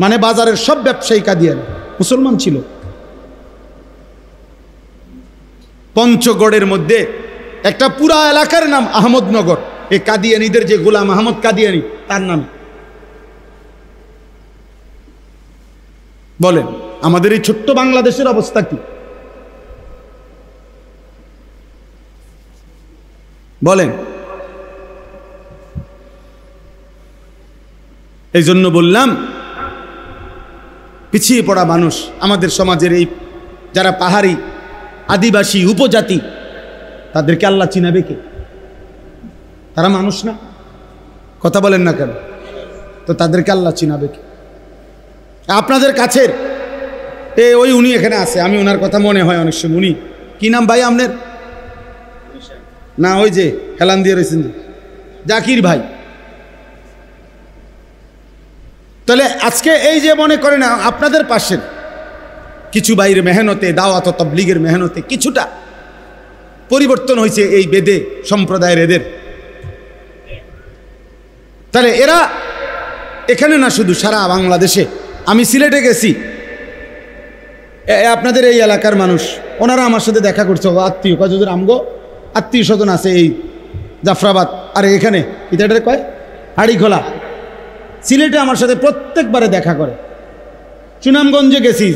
মানে বাজারের সব ব্যবসায়ী কাদিয়ানি, মুসলমান ছিল। পঞ্চগড়ের মধ্যে একটা পুরা এলাকার নাম আহমদনগর, এই কাদিয়ানিদের যে গোলাম আহমদ কাদিয়ানি তার নাম। বলেন আমাদের এই ছোট্ট বাংলাদেশের অবস্থা কি? বলেন। এই জন্য বললাম পিছিয়ে পড়া মানুষ আমাদের সমাজের, এই যারা পাহাড়ি, আদিবাসী, উপজাতি, তাদেরকে আল্লাহ চিনাবে কে? তারা মানুষ না? কথা বলেন না কেন? তো তাদেরকে আল্লাহ চিনাবে কে? আপনাদের কাছের ওই উনি এখানে আছে, আমি ওনার কথা মনে হয় অনেক সময়, উনি কি নাম ভাই আপনার? না ওই যে হেলান দিয়ে রয়েছেন জাকির ভাই। তাহলে আজকে এই যে মনে করেন আপনাদের পাশের কিছু বাইরে মেহনতে, দাওয়াত তাবলীগের মেহনতে কিছুটা পরিবর্তন হয়েছে এই বেদে সম্প্রদায়ের এদের। তাহলে এরা এখানে না, শুধু সারা বাংলাদেশে। আমি সিলেটে গেছি, আপনাদের এই এলাকার মানুষ, ওনারা আমার সাথে দেখা করছে, আত্মীয় কাজুদের আমগো আত্মীয় স্বজন আছে এই জাফরাবাদ, আর এখানে এটা কয় হাড়িখোলা, সিলেটে আমার সাথে প্রত্যেকবারে দেখা করে। সুনামগঞ্জে গেছি,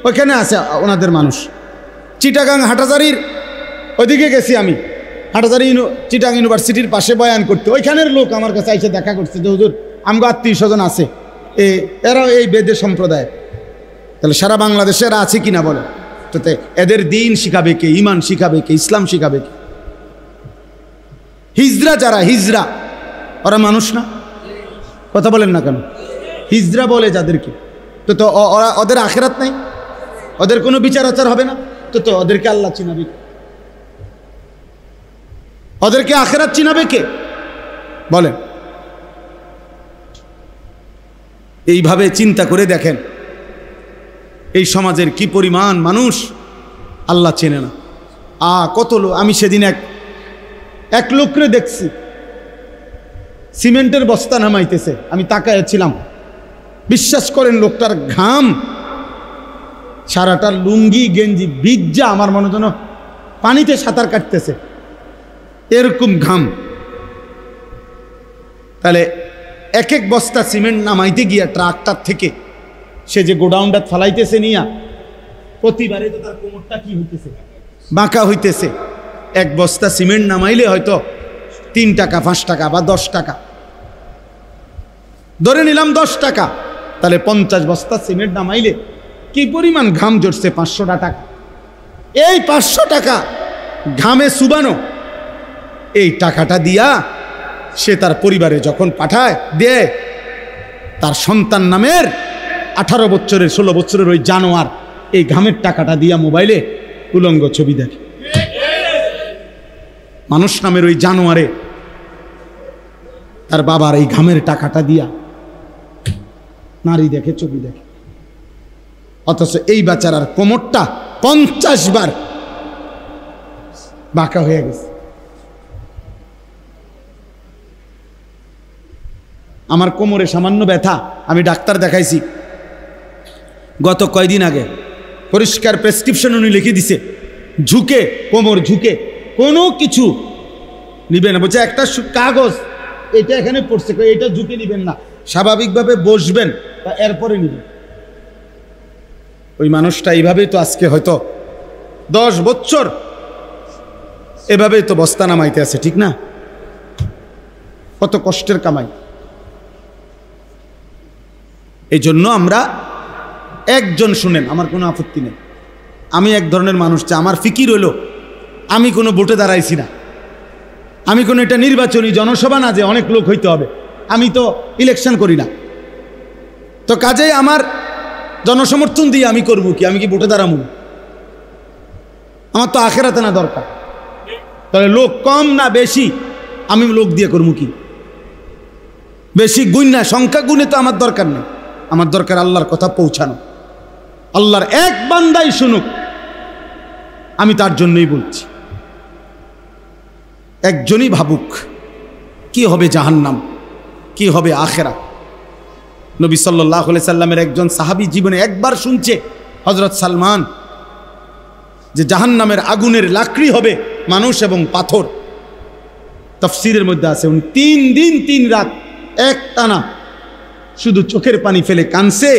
ওইখানে আছে ওনাদের মানুষ। চিটাগাং হাটাজারির ওইদিকে গেছি আমি, হাটাজারি চিটাগাং ইউনিভার্সিটির পাশে বয়ান করতে, ওইখানের লোক আমার কাছে এসে দেখা করছে যে হুজুর আমগো আত্মীয় স্বজন আছে, এরাও এই বেদে সম্প্রদায়। তাহলে সারা বাংলাদেশে এরা আছে কিনা বলে? তো এদের দিন শিখাবে কে? ইমান শিখাবে কে? ইসলাম শিখাবে কে? হিজরা যারা, হিজরা ওরা মানুষ না? কথা বলেন না কেন? হিজরা বলে যাদেরকে, তো ওরা, ওদের আখেরাত নাই, ওদের কোনো বিচার আচার হবে না, তো ওদেরকে আল্লাহ চিনাবে কে? ওদেরকে আখেরাত চিনাবে কে? বলেন। এইভাবে চিন্তা করে দেখেন এই সমাজের কি পরিমাণ মানুষ আল্লাহ চেনে না। কত লোক, আমি সেদিন এক লোকরে দেখছি সিমেন্টের বস্তা নামাইতেছে, আমি তাকাইছিলাম। বিশ্বাস করেন লোকটার ঘাম সারাটা লুঙ্গি গেঞ্জি ভিজা, আমার মনে যেন পানিতে সাঁতার কাটতেছে, এরকম ঘাম। তাহলে এক এক বস্তা সিমেন্ট নামাইতে গিয়া ট্রাকটার থেকে সে যে গোডাউনটা ফালাইতেছে নিয়া, প্রতিবারে তো তার কোমরটা কি হইতেছে, বাঁকা হইতেছে। এক বস্তা সিমেন্ট নামাইলে হয়তো 3 টাকা 5 টাকা বা 10 টাকা, ধরে নিলাম 10 টাকা, তাহলে 50 বস্তা সিমেন্ট নামাইলে কি পরিমাণ ঘাম জড়ছে, 500 টাকা। এই 500 টাকা ঘামে সুবানো এই টাকাটা দিয়া সে তার পরিবারে যখন পাঠায় দেয়, তার সন্তান নামের 18 বছরের 16 বছরের ওই জানোয়ার এই ঘামের টাকাটা দিয়া মোবাইলে উলঙ্গ ছবি দেখে। মানুষ নামের ওই জানোয়ারে তার বাবার এই ঘামের টাকাটা দিয়া নারী দেখে, ছবি দেখে। অথচ এই বেচারার কোমরটা 50 বার বাঁকা হয়ে গেছে। আমার কোমরে সামান্য ব্যথা, আমি ডাক্তার দেখাইছি গত কয়দিন আগে, পরিষ্কার প্রেসক্রিপশন উনি লিখে দিছে, ঝুঁকে কোমর ঝুঁকে কোনো কিছু নিবেন না। বলছে একটা কাগজ এটা এখানে পড়ছে, এটা ঝুঁকে নিবেন না, স্বাভাবিকভাবে বসবেন, এরপরে নিবেন। ওই মানুষটা এইভাবেই তো আজকে হয়তো 10 বছর এভাবেই তো বস্তা নামাইতে আছে, ঠিক না? কত কষ্টের কামাই। এই জন্য আমরা একজন, শুনেন, আমার কোনো আপত্তি নেই, আমি এক ধরনের মানুষ, যে আমার ফিকির হলো আমি কোনো ভোটে দাঁড়াইছি না, আমি কোনো এটা নির্বাচনী জনসভা না যে অনেক লোক হইতে হবে, আমি তো ইলেকশন করি না, তো কাজেই আমার জনসমর্থন দিয়ে আমি করবো কি, আমি কি ভোটে দাঁড়াবো? আমার তো আখেরাতে না দরকার, তাহলে লোক কম না বেশি আমি লোক দিয়ে করবো কি? বেশি গুণ না, সংখ্যা গুণে তো আমার দরকার নেই, আমার দরকার আল্লাহর কথা পৌঁছানো, আল্লাহর এক বান্দাই শুনুক, আমি তার জন্যই বলছি। একজনই ভাবুক কি হবে জাহান্নাম, কি হবে আখেরাত। নবী সাল্লাল্লাহু আলাইহি সাল্লামের একজন সাহাবী জীবনে একবার শুনছে, হযরত সালমান, যে জাহান্নামের আগুনের লাকড়ি হবে মানুষ এবং পাথর। তাফসীরের মধ্যে আছে উনি 3 দিন 3 রাত এক টানা শুধু চোখের পানি ফেলে কানছে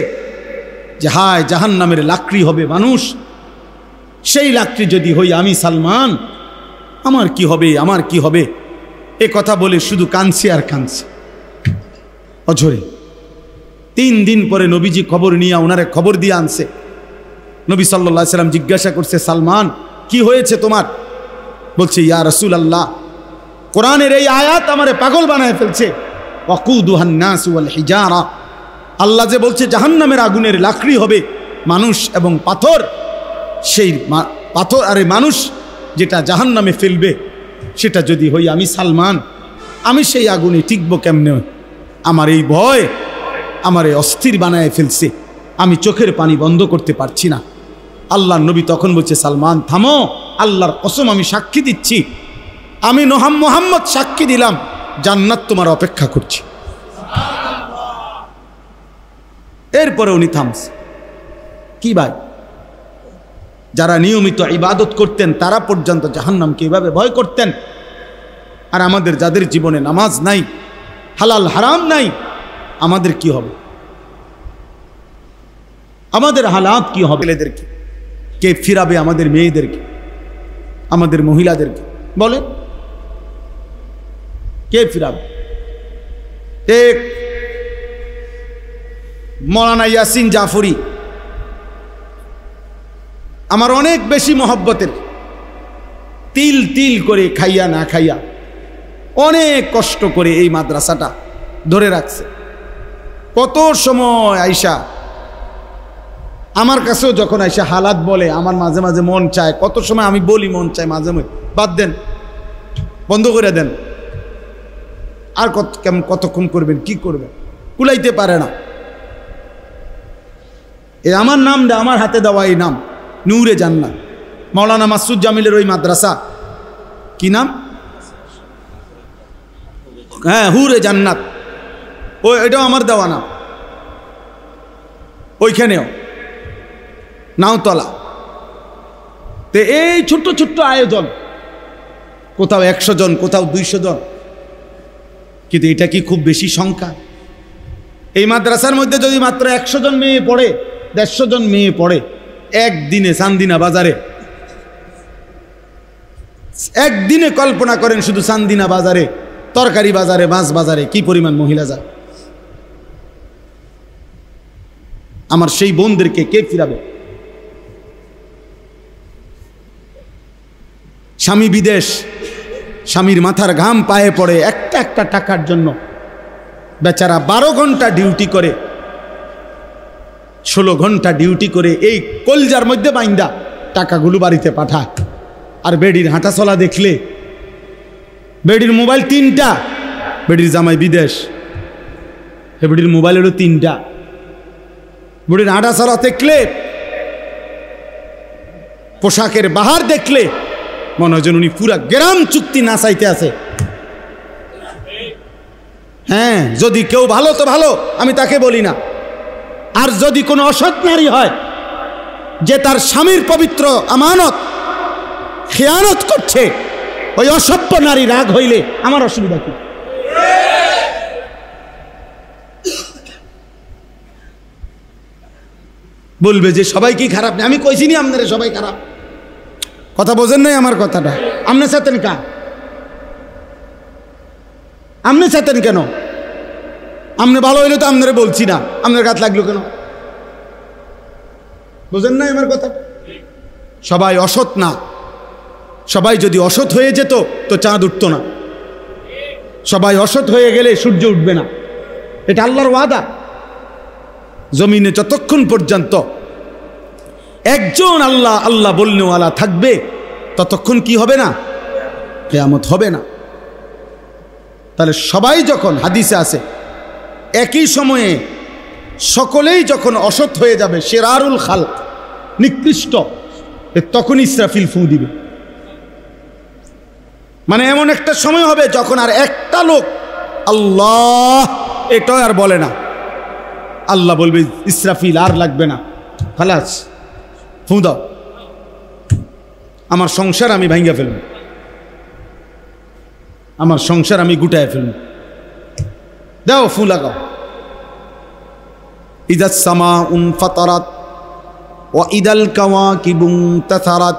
যে হায় জাহান্নামের লাকড়ি হবে মানুষ, সেই লাকড়ি যদি হই আমি সালমান, আমার কি হবে, আমার কি হবে, এ কথা বলে শুধু কানছে আর কানছে অঝরে। 3 দিন পরে নবীজি খবর নিয়ে ওনারে খবর দিয়ে আনছে। নবী সাল্লাল্লাহু আলাইহি সাল্লাম জিজ্ঞাসা করছে, সালমান কি হয়েছে তোমার? বলছে, ইয়া রাসূলুল্লাহ, কোরআনের এই আয়াত আমারে পাগল বানায় ফেলছে। ওয়াকুদুহান নাস ওয়াল হিজারা, আল্লাহ যে বলছে জাহান্নামের আগুনের লাকড়ি হবে মানুষ এবং পাথর, সেই পাথর আরে মানুষ যেটা জাহান্নামে ফেলবে, সেটা যদি হই আমি সালমান, আমি সেই আগুনে টিকবো কেমনে? আমার এই ভয় আমারে অস্থির বানায় ফেলছে, আমি চোখের পানি বন্ধ করতে পারছি না। আল্লাহর নবী তখন বলছে, সালমান থামো, আল্লাহর কসম আমি সাক্ষী দিচ্ছি, আমি মুহাম্মদ সাক্ষী দিলাম, জান্নাত তোমার অপেক্ষা করছে। এরপরে উনি থামছে। কি ভাই, যারা নিয়মিত ইবাদত করতেন তারা পর্যন্ত জাহান্নামকে এভাবে ভয় করতেন, আর আমাদের যাদের জীবনে নামাজ নাই, হালাল হারাম নাই, আমাদের কি হবে? আমাদের হালাত কি হবে? ছেলেদেরকে কে ফিরাবে? আমাদের মেয়েদেরকে, আমাদের মহিলাদেরকে বলেন, কে ফিরাবে? এক মৌলানা ইয়াসিন জাফরি আমার অনেক বেশি মহব্বতের, তিল তিল করে খাইয়া না খাইয়া অনেক কষ্ট করে এই মাদ্রাসাটা ধরে রাখছে। কত সময় আইসা আমার কাছেও যখন আইসা হালাত বলে, আমার মাঝে মাঝে মন চায়, কত সময় আমি বলি মন চায়, মাঝে মাঝে বাদ দেন, বন্ধ করে দেন, আর কতক্ষণ করবেন, কি করবেন, কুলাইতে পারে না। এ আমার নাম দে, আমার হাতে দেওয়া এই নাম নূরে জান্নাত। মাওলানা মাসুদ জামিলের ওই মাদ্রাসা, কি নাম? হ্যাঁ, হুরে জান্নাত। এটাও আমার দেওয়া নাম। ওইখানেও নাওতলা। তো এই ছোট্ট ছোট্ট আয়োজন, কোথাও 100 জন, কোথাও 200 জন, কিন্তু এটা কি খুব বেশি সংখ্যা? এই মাদ্রাসার মধ্যে যদি মাত্র 100 জন মেয়ে পড়ে, 150 জন মেয়ে পড়ে, একদিনে চান্দিনা বাজারে, একদিনে কল্পনা করেন শুধু চান্দিনা বাজারে, তরকারি বাজারে, মাছ বাজারে কি পরিমাণ মহিলা যায়। আমার সেই বোনদেরকে কে ফিরাবে? স্বামী বিদেশ, স্বামীর মাথার ঘাম পায়ে পড়ে একটা একটা টাকার জন্য, বেচারা 12 ঘন্টা ডিউটি করে, 16 ঘন্টা ডিউটি করে এই কলজার মধ্যে বাইন্দা টাকাগুলো বাড়িতে পাঠায়। আর বেডির হাঁটা চলা দেখলে, বেডির মোবাইল 3টা, বেডির জামাই বিদেশ, বেডির মোবাইল হলো 3টা, বেডির হাঁটা চলা দেখলে, পোশাকের বাহার দেখলে মনে হয় যেন উনি পুরা গ্রাম চুক্তি না চাইতে আছে। হ্যাঁ, যদি কেউ ভালো তো ভালো, আমি তাকে বলি না। আর যদি কোনো অসৎ নারী হয় যে তার স্বামীর পবিত্র আমানত খেয়ানত করছে, ওই অসভ্য নারী রাগ হইলে আমার অসুবিধা কি? বলবে যে সবাই কি খারাপ? না, আমি কইছি নি আপনারা সবাই খারাপ। কথা বোঝেন নাই আমার কথাটা? আপনি চাতেন কা? আপনি চাতেন কেন? আপনি ভালো হইলে তো আপনারা বলছি না, আপনার গাত লাগলো কেন? বোঝেন নাই আমার কথা? সবাই অসৎ না। সবাই যদি অসৎ হয়ে যেত তো চাঁদ উঠতো না। সবাই অসৎ হয়ে গেলে সূর্য উঠবে না। এটা আল্লাহর ওয়াদা। জমিনে যতক্ষণ পর্যন্ত একজন আল্লাহ আল্লাহ বলনেওয়ালা থাকবে, ততক্ষণ কি হবে না? কিয়ামত হবে না। তাহলে সবাই যখন, হাদিসে আছে, একই সময়ে সকলেই যখন অসৎ হয়ে যাবে, শিরারুল খালক, নিকৃষ্ট, তখন ইসরাফিল ফু দিবে। মানে এমন একটা সময় হবে যখন আর একটা লোক আল্লাহ এটা আর বলে না। আল্লাহ বলবে ইসরাফিল আর লাগবে না, খালাস, ফু দাও, আমার সংসার আমি ভাঙ্গা ফেলব, আমার সংসার আমি গুটায় ফেলব, দাও ফু লাগাও। ইদাস সামাউন ফাতারাত ওয়া ইদাল কাওয়াকিবুন তাসারাত।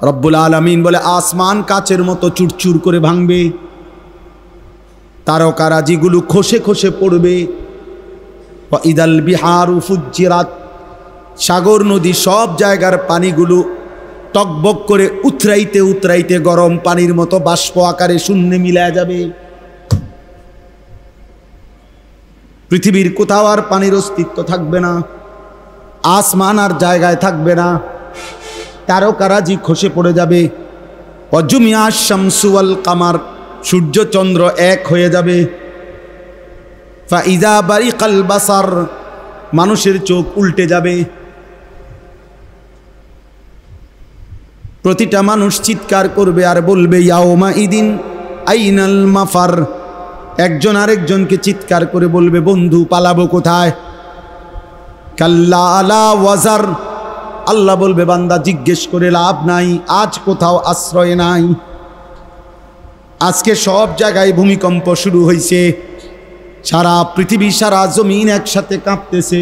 রব্বুল আলামিন বলে আসমান কাচের মতো চুরচুর করে ভাঙবে, তারকারাজিগুলো খসে খসে পড়বে। ওয়া ইদাল বিহারু ফুজ্জিরাত, সাগর নদী সব জায়গার পানিগুলো টকবক করে উতরাইতে উতরাইতে গরম পানির মতো বাষ্প আকারে শূন্যে মিলায় যাবে। পৃথিবীর কোথাও আর পানির অস্তিত্ব থাকবে না, আসমান আর জায়গায় থাকবে না, তারকারাজি খসে পড়ে যাবে। অজুমিয়া শামসু ওয়াল কামার, সূর্য চন্দ্র এক হয়ে যাবে। ফাইজা বারিকাল বাসার, মানুষের চোখ উল্টে যাবে। প্রতিটা মানুষ চিৎকার করবে আর বলবে ইয়াউমা ইদিন আইনাল মাফার। একজন আরেকজনকে চিৎকার করে বলবে বন্ধু পালাবো কোথায়? কাল্লা আলা ওয়াজার, আল্লাহ বলবে বান্দা জিজ্ঞেস করে লাভ নাই, আজ কোথাও আশ্রয় নাই। আজকে সব জায়গায় ভূমিকম্প শুরু হয়েছে, সারা পৃথিবী সারা জমিন একসাথে কাঁপতেছে।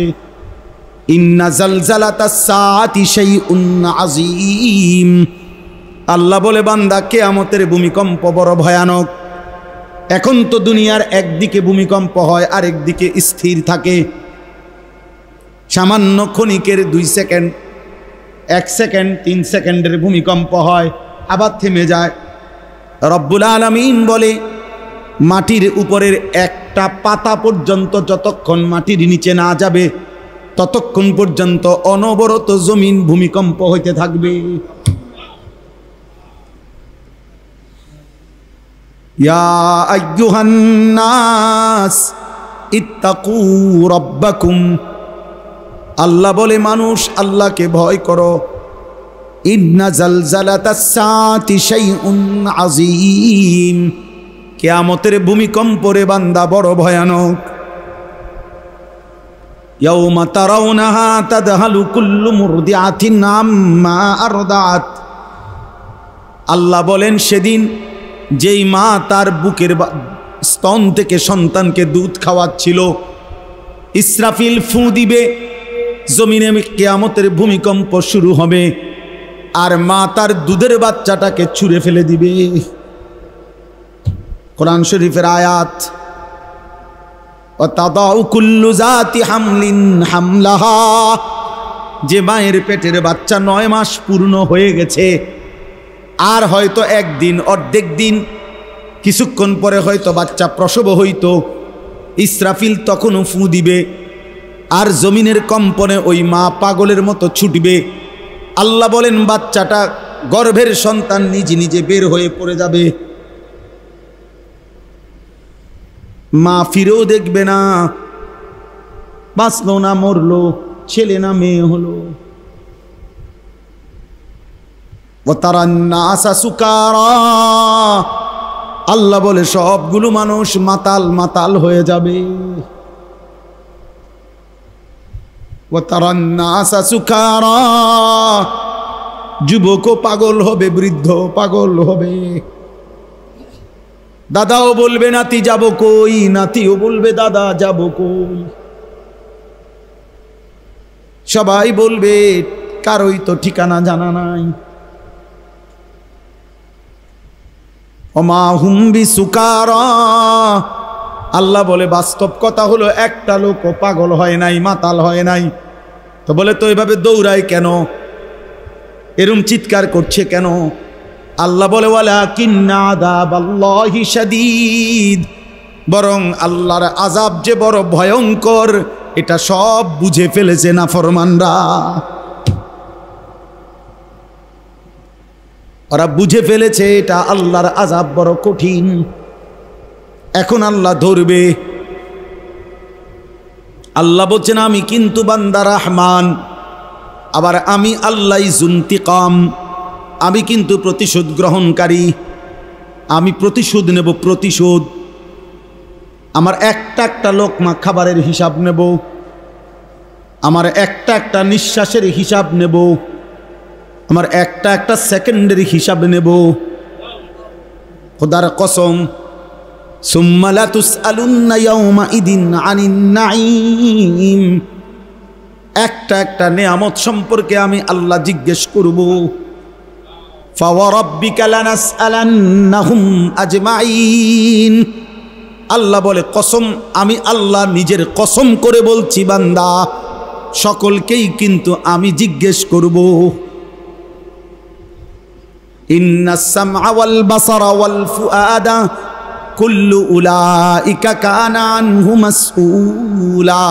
ইন্না জালজালাতাস সাআতি শাইউন আযীম, আল্লাহ বলে বান্দা কিয়ামতের ভূমিকম্প বড় ভয়ানক। এখন তো দুনিয়ার একদিকে ভূমিকম্প হয়, আরেকদিকে স্থির থাকে। সামান্য ক্ষণিকের 2 সেকেন্ড, 1 সেকেন্ড, 3 সেকেন্ডের ভূমিকম্প হয়, আবার থেমে যায়। রব্বুল আলামিন বলে মাটির উপরের একটা পাতা পর্যন্ত যতক্ষণ মাটির নিচে না যাবে, ততক্ষণ পর্যন্ত অনবরত জমিন ভূমিকম্প হইতে থাকবে। ইয়া আইয়ুহান নাস ইত্তাকু রাব্বাকুম, আল্লাহ বলে মানুষ আল্লাহকে ভয় করো, ইন্না জালজালাতাস সাআতি শাইউন আযীম, কিয়ামতের ভূমিকম্পরে বান্দা বড় ভয়ানক। ইয়াউমা তারাউনাহা তাদহালু কুল্লু মুরদিআতিন আম্মা আরদাত, আল্লাহ বলেন সেদিন যেই মা তার বুকের স্তন থেকে সন্তানকে দুধ খাওয়াচ্ছিল, ইসরাফিল ফু দিবে, জমিনে কিয়ামতের ভূমিকম্প শুরু হবে, আর মা তার দুধের বাচ্চাটাকে ছুঁড়ে ফেলে দিবে। কোরআন শরীফের আয়াত, ওয়াতাদাউ কুল্লু যাতি হামলিন হামলাহা, যে মায়ের পেটের বাচ্চা 9 মাস পূর্ণ হয়ে গেছে, আর হয়তো একদিন অর্ধেক দিন কিছুক্ষণ পরে হয়তো বাচ্চা প্রসব হইতো, ইসরাফিল তখনও ফু দিবে, আর জমিনের কম্পনে ওই মা পাগলের মতো ছুটবে। আল্লাহ বলেন বাচ্চাটা গর্ভের সন্তান নিজে নিজে বের হয়ে পড়ে যাবে, মা ফিরেও দেখবে না, বাঁচলো না মরলো, ছেলে না মেয়ে হলো। ওয়াতারান্নাসা সুকারা, আল্লাহ বলে সবগুলো মানুষ মাতাল মাতাল হয়ে যাবে। ওয়াতারান্নাসা সুকারা, যুবকও পাগল হবে, বৃদ্ধ পাগল হবে। দাদাও বলবে নাতি যাব কই, নাতিও বলবে দাদা যাব কই। সবাই বলবে কারোই তো ঠিকানা জানা নাই। ওমা হুম বিসুকারা, আল্লাহ বলে বাস্তব কথা হলো একটা লোকও পাগল হয় নাই, মাতাল হয় নাই। তো বলে তো এভাবে দৌড়ায় কেন, এরম চিৎকার করছে কেন? আল্লাহ বলে ওয়ালাকিন্না আযাবাল্লাহি শাদীদ, বরং আল্লাহর আযাব যে বড় ভয়ঙ্কর এটা সব বুঝে ফেলেছে নাফরমানরা। ওরা বুঝে ফেলেছে এটা আল্লাহর আযাব বড় কঠিন, এখন আল্লাহ ধরবে। আল্লাহ বলছেন আমি কিন্তু বান্দা রহমান, আবার আমি আল্লাহ যুন্তিকাম, আমি কিন্তু প্রতিশোধ গ্রহণকারী, আমি প্রতিশোধ নেব, প্রতিশোধ। আমার একটা একটা লোকমা খাবারের হিসাব নেব, আমার একটা একটা নিঃশ্বাসের হিসাব নেব, আমার একটা একটা সেকেন্ডের হিসাব নেব। খোদার কসম, সুম্মা লা তুসআলুন্না ইয়াওমাইদিন আনিন নাঈম, একটা একটা নেয়ামত সম্পর্কে আমি আল্লাহ জিজ্ঞেস করব। ফাওয়ারাব্বিকা লানাসআলান্নাহুম আজমাইন, আল্লাহ বলে কসম, আমি আল্লাহ নিজের কসম করে বলছি বান্দা সকলকেই কিন্তু আমি জিজ্ঞেস করব। ইন্নাস সামআ ওয়াল বাসারা ওয়াল ফুআদা কুল্লু উলাইকা কানা আনহু মাসউলা,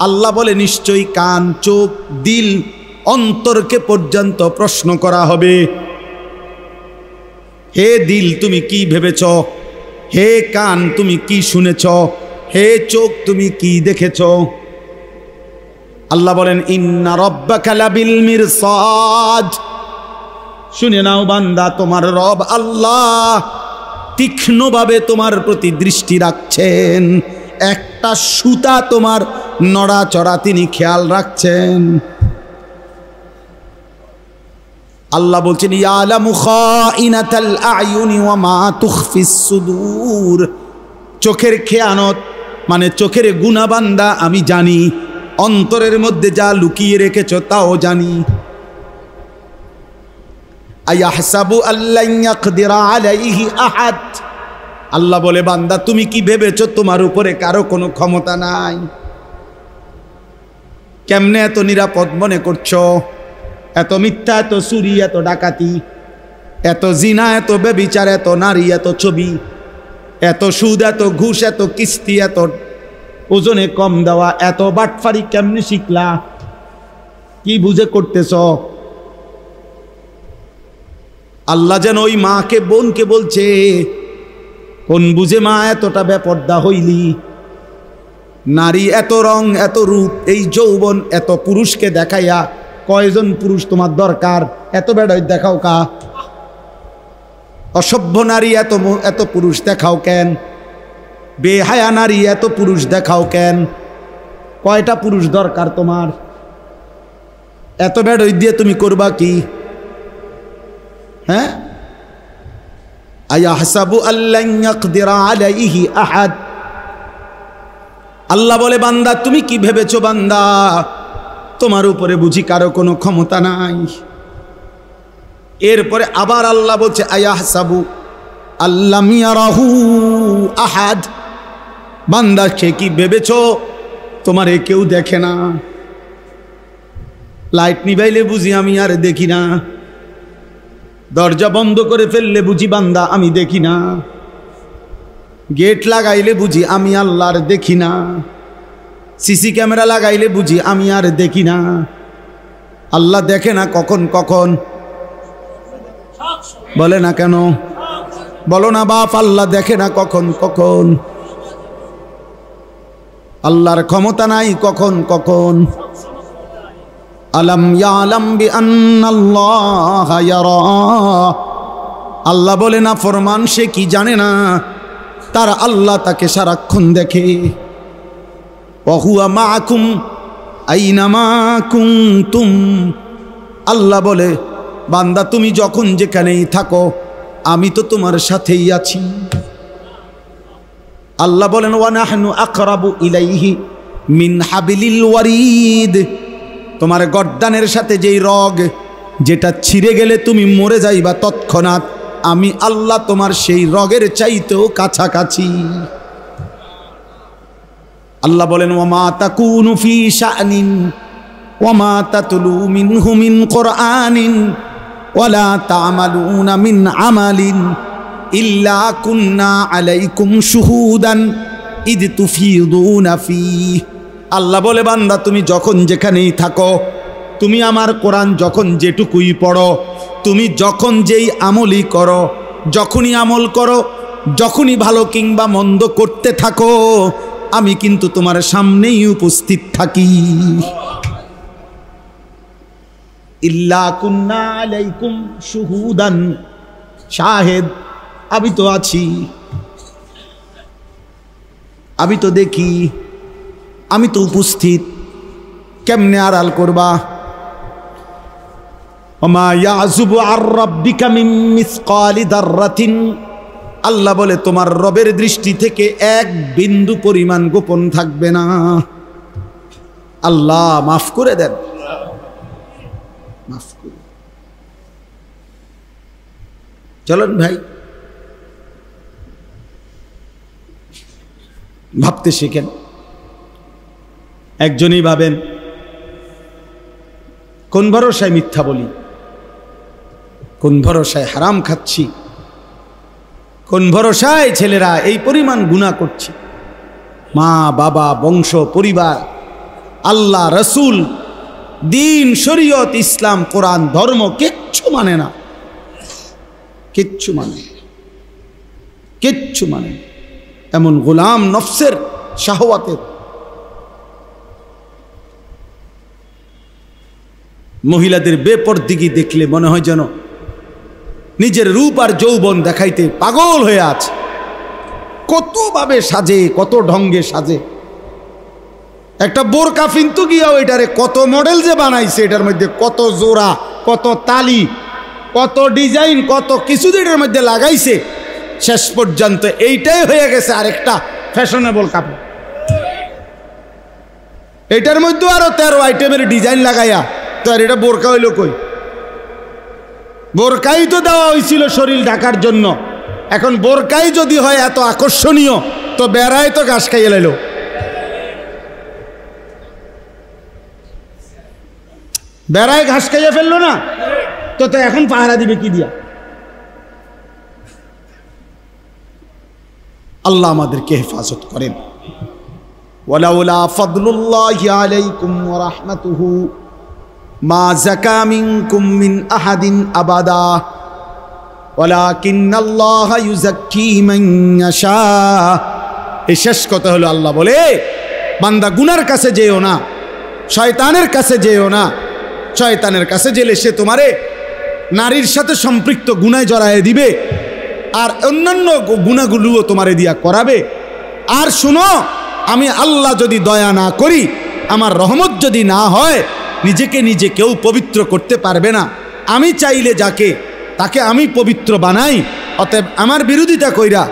আল্লাহ বলে নিশ্চয়ই কান, চোখ, দিল, অন্তরকে পর্যন্ত প্রশ্ন করা হবে। হে দিল তুমি কি ভেবেছ, হে কান তুমি কি শুনেছ, হে চোখ তুমি কি দেখেছ। আল্লাহ বলেন ইন্না রাব্বাকা লাবিল মিরসাদ, শুনে নাও বান্দা তোমার রব আল্লাহ তীক্ষ্ণভাবে তোমার প্রতি দৃষ্টি রাখছেন, একটা সুতা তোমার নড়াচড়া তিনি খেয়াল রাখছেন। আল্লাহ বলছেন ইয়ালামু খাইনাতাল আয়ুনি ওয়া মা তুখফিস সুদূর, চোখের খেয়ানত মানে চোখের গুনাহ বান্দা আমি জানি, অন্তরের মধ্যে যা লুকিয়ে রেখেছ তাও জানি। আয়াহসাবু আল্লান ইয়াকদিরা আলাইহি আহাদ, আল্লাহ বলে বান্দা তুমি কি ভেবেছ তোমার উপরে কারো কোনো ক্ষমতা নাই? কেমনে এত নিরাপদ মনে করছো? এত মিথ্যা, এত চুরি, এত ডাকাতি, এত জিনা, এত ব্যভিচার, এত নারী, এত ছবি, এত সুদ, এত ঘুষ, এত কিস্তি, এত ওজনে কম দেওয়া, এত বাটফারি কেমনে শিখলা? কি বুঝে করতেছ? আল্লাহ যেন ওই মাকে, বোনকে বলছে কোন বুঝে মা এতটা বেপর্দা হইলি? নারী এত রং এত রূপ, এই যৌবন এত পুরুষকে দেখাইয়া কয়জন পুরুষ তোমার দরকার? এত বেড়াই দেখাও কা? অসভ্য নারী এত পুরুষ দেখাও কেন? বেহায়া নারী এত পুরুষ দেখাও কেন? কয়টা পুরুষ দরকার তোমার? এত বেড়াই দিয়ে তুমি করবা কি? হ্যাঁ, আয়াহসাবু আল্লান ইয়াকদিরা আলাইহি আহাদ। আল্লাহ বলে, বান্দা তুমি কি ভেবেছো বান্দা তোমার উপরে বুঝি কারো কোনো ক্ষমতা নাই? এরপরে আবার আল্লাহ বলছে আয়াহসাবু আল্লাম ইয়ারাহু আহাদ। বান্দা সে কি ভেবেছো তোমারে কেউ দেখে না? লাইট নিভাইলে বুঝি আমি আর দেখি না? দরজা বন্ধ করে ফেললে বুঝি বান্দা আমি দেখি না? গেট লাগাইলে বুঝি আমি আল্লাহর দেখি না? সিসি ক্যামেরা লাগাইলে বুঝি আমি আর দেখি না? আল্লাহ দেখে না কখন কখন? বলে না কেন? বলো না বাপ, আল্লাহ দেখে না কখন কখন? আল্লাহর ক্ষমতা নাই কখন কখন? আলাম ইয়ালাম বিআন্নাল্লাহা ইয়ারা। আল্লাহ বলে না ফরমান সে কি জানে না তার আল্লাহ তাকে সারাক্ষণ দেখে। ওয়া হুয়া মাআকুম আইনামা কুনতুম। আল্লাহ বলে বান্দা তুমি যখন যেখানেই থাকো আমি তো তোমার সাথেই আছি। আল্লাহ বলেন ওয়া নাহনু আকরাবু ইলাইহি মিন হাবিলিল ওয়ারিদ। তোমার গর্দানের সাথে যেই রগ যেটা ছিঁড়ে গেলে তুমি মরে যাইবা তৎক্ষণাৎ, আমি আল্লাহ তোমার সেই রগের চাইতেও কাছাকাছি। আল্লাহ বলেন ওয়ামা তাকুনু ফি শাআনিন ওয়ামা তাতলু মিনহু মিন কুরআনিন ওয়ালা তা'মালুনা মিন আমালিন ইল্লা কুন্না আলাইকুম শুহুদান ইদ তুফিদুনা ফীহি। আল্লাহ বলে বান্দা তুমি যখন যেখানেই থাকো, তুমি আমার কোরআন যখন যেটুকুই পড়ো, তুমি যখন যেই আমলই করো, যখনই আমল করো, যখনই ভালো কিংবা মন্দ করতে থাকো, আমি কিন্তু তোমার সামনেই উপস্থিত থাকি। ইল্লা কুন্না আলাইকুম শুহুদান, শাহেদ আমি তো আছি, আমি তো দেখি, আমি তো উপস্থিত। কেমনে আড়াল করবা? ওমা ইয়াযুবু আর রাব্বিকা মিন মিসকালি দাররাতিন। আল্লাহ বলে তোমার রবের দৃষ্টি থেকে এক বিন্দু পরিমাণ গোপন থাকবে না। আল্লাহ মাফ করে দেন, মাফ করে। চলুন ভাই ভাবতে শিখেন। একজনই ভাবেন কোন ভরসায় মিথ্যা বলি, কোন ভরসায় হারাম খাচ্ছি, কোন ভরসায় ছেলেরা এই পরিমাণ গুনাহ করছে। মা বাবা বংশ পরিবার আল্লাহ রসুল দিন শরীয়ত ইসলাম কোরআন ধর্ম কিচ্ছু মানে না, কিচ্ছু মানে, কিচ্ছু মানে। এমন গোলাম নফসের শাহওয়াতের। মহিলাদের বেপরদিগি দেখলে মনে হয় যেন নিজের রূপ আর যৌবন দেখাইতে পাগল হয়ে আছে। কতভাবে সাজে, কত ঢঙ্গে সাজে। একটা বোরকা কিন্তু গিয়াও এটারে কত মডেল যে বানাইছে, এটার মধ্যে কত জোড়া, কত তালি, কত ডিজাইন, কত কিছু এটার মধ্যে লাগাইছে। শেষ পর্যন্ত এইটাই হয়ে গেছে আরেকটা ফ্যাশনেবল কাপড়। এটার মধ্যে আরো 13 আইটেমের ডিজাইন লাগাইয়া তো আর এটা বোরকা হইল কই? বোরকাই তো দেওয়া হয়েছিল শরীর ঢাকার জন্য। এখন বোরকাই যদি হয় এত আকর্ষণীয়, তো বেড়ায় তো ঘাস খাইয়ে লাইল। বেড়ায় ঘাস খাইয়ে ফেললো না, তো তো এখন পাহারা দিবে কি দিয়া? আল্লাহ আমাদেরকে হেফাজত করেন। ওয়ালাউলা ফাদলুল্লাহি আলাইকুম ওয়া রাহমাতুহু মা যাকা মিনকুম মিন আহাদিন আবাদা ওয়ালাকিন্নাল্লাহা ইউযাক্কি মান ইয়াশা। এই শেষ কথা হলো আল্লাহ বলে বান্দা গুনার কাছে যেও না, শয়তানের কাছে যেও না। শয়তানের কাছে গেলে সে তোমারে নারীর সাথে সম্পৃক্ত গুনায় জড়ায় দিবে, আর অন্যান্য গুনাহগুলোও তোমারে দিয়া করাবে। আর শুনো, আমি আল্লাহ যদি দয়া না করি, আমার রহমত যদি না হয়, নিজেকে নিজে কেউ পবিত্র করতে পারবে না। আমি চাইলে যাকে তাকে আমি পবিত্র বানাই। অতএব আমার বিরোধিতা কইরা,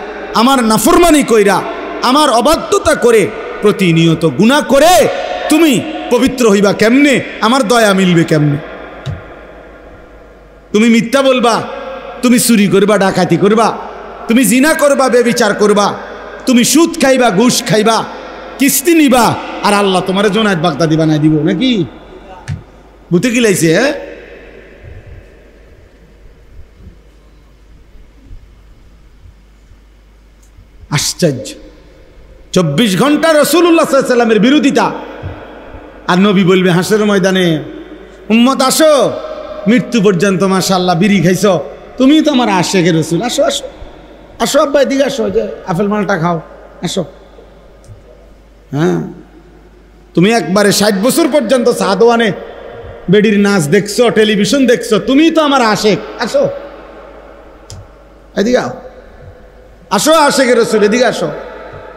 আমার নাফরমানি কইরা, আমার অবাধ্যতা করে, প্রতিনিয়ত গুনাহ করে তুমি পবিত্র হইবা কেমনে? আমার দয়া মিলবে কেমনে? তুমি মিথ্যা বলবা, তুমি চুরি করবা, ডাকাতি করবা, তুমি জিনা করবা, বেবিচার করবা, তুমি সুদ খাইবা, ঘুষ খাইবা, কিস্তি নিবা, আর আল্লাহ তোমার জোনায়েত বাগদাদি বানাই দিব নাকি? বুঝতে কি লাইছে? আশ্চর্য। 24 ঘন্টা রাসূলুল্লাহ সাল্লাল্লাহু আলাইহি ওয়াসাল্লামের বিরোধিতা, আর নবী বলবে হাসরের ময়দানে, উম্মত আসো, মৃত্যু পর্যন্ত মাশাআল্লাহ বিড়ি খাইছো, তুমি তো আমার আশেকের রাসূল, আসো আসো আসো, আব্বা এদিকে আসো, যে আপেল মালটা খাও, আসো। হ্যাঁ, তুমি একবারে 60 বছর পর্যন্ত সাদওয়ানে বেডির নাচ দেখছো, টেলিভিশন দেখছো, তুমি তো আমার আশেক, আসো এদিকে আও, আসো আশেকের রাসূল, এদিকে আসো,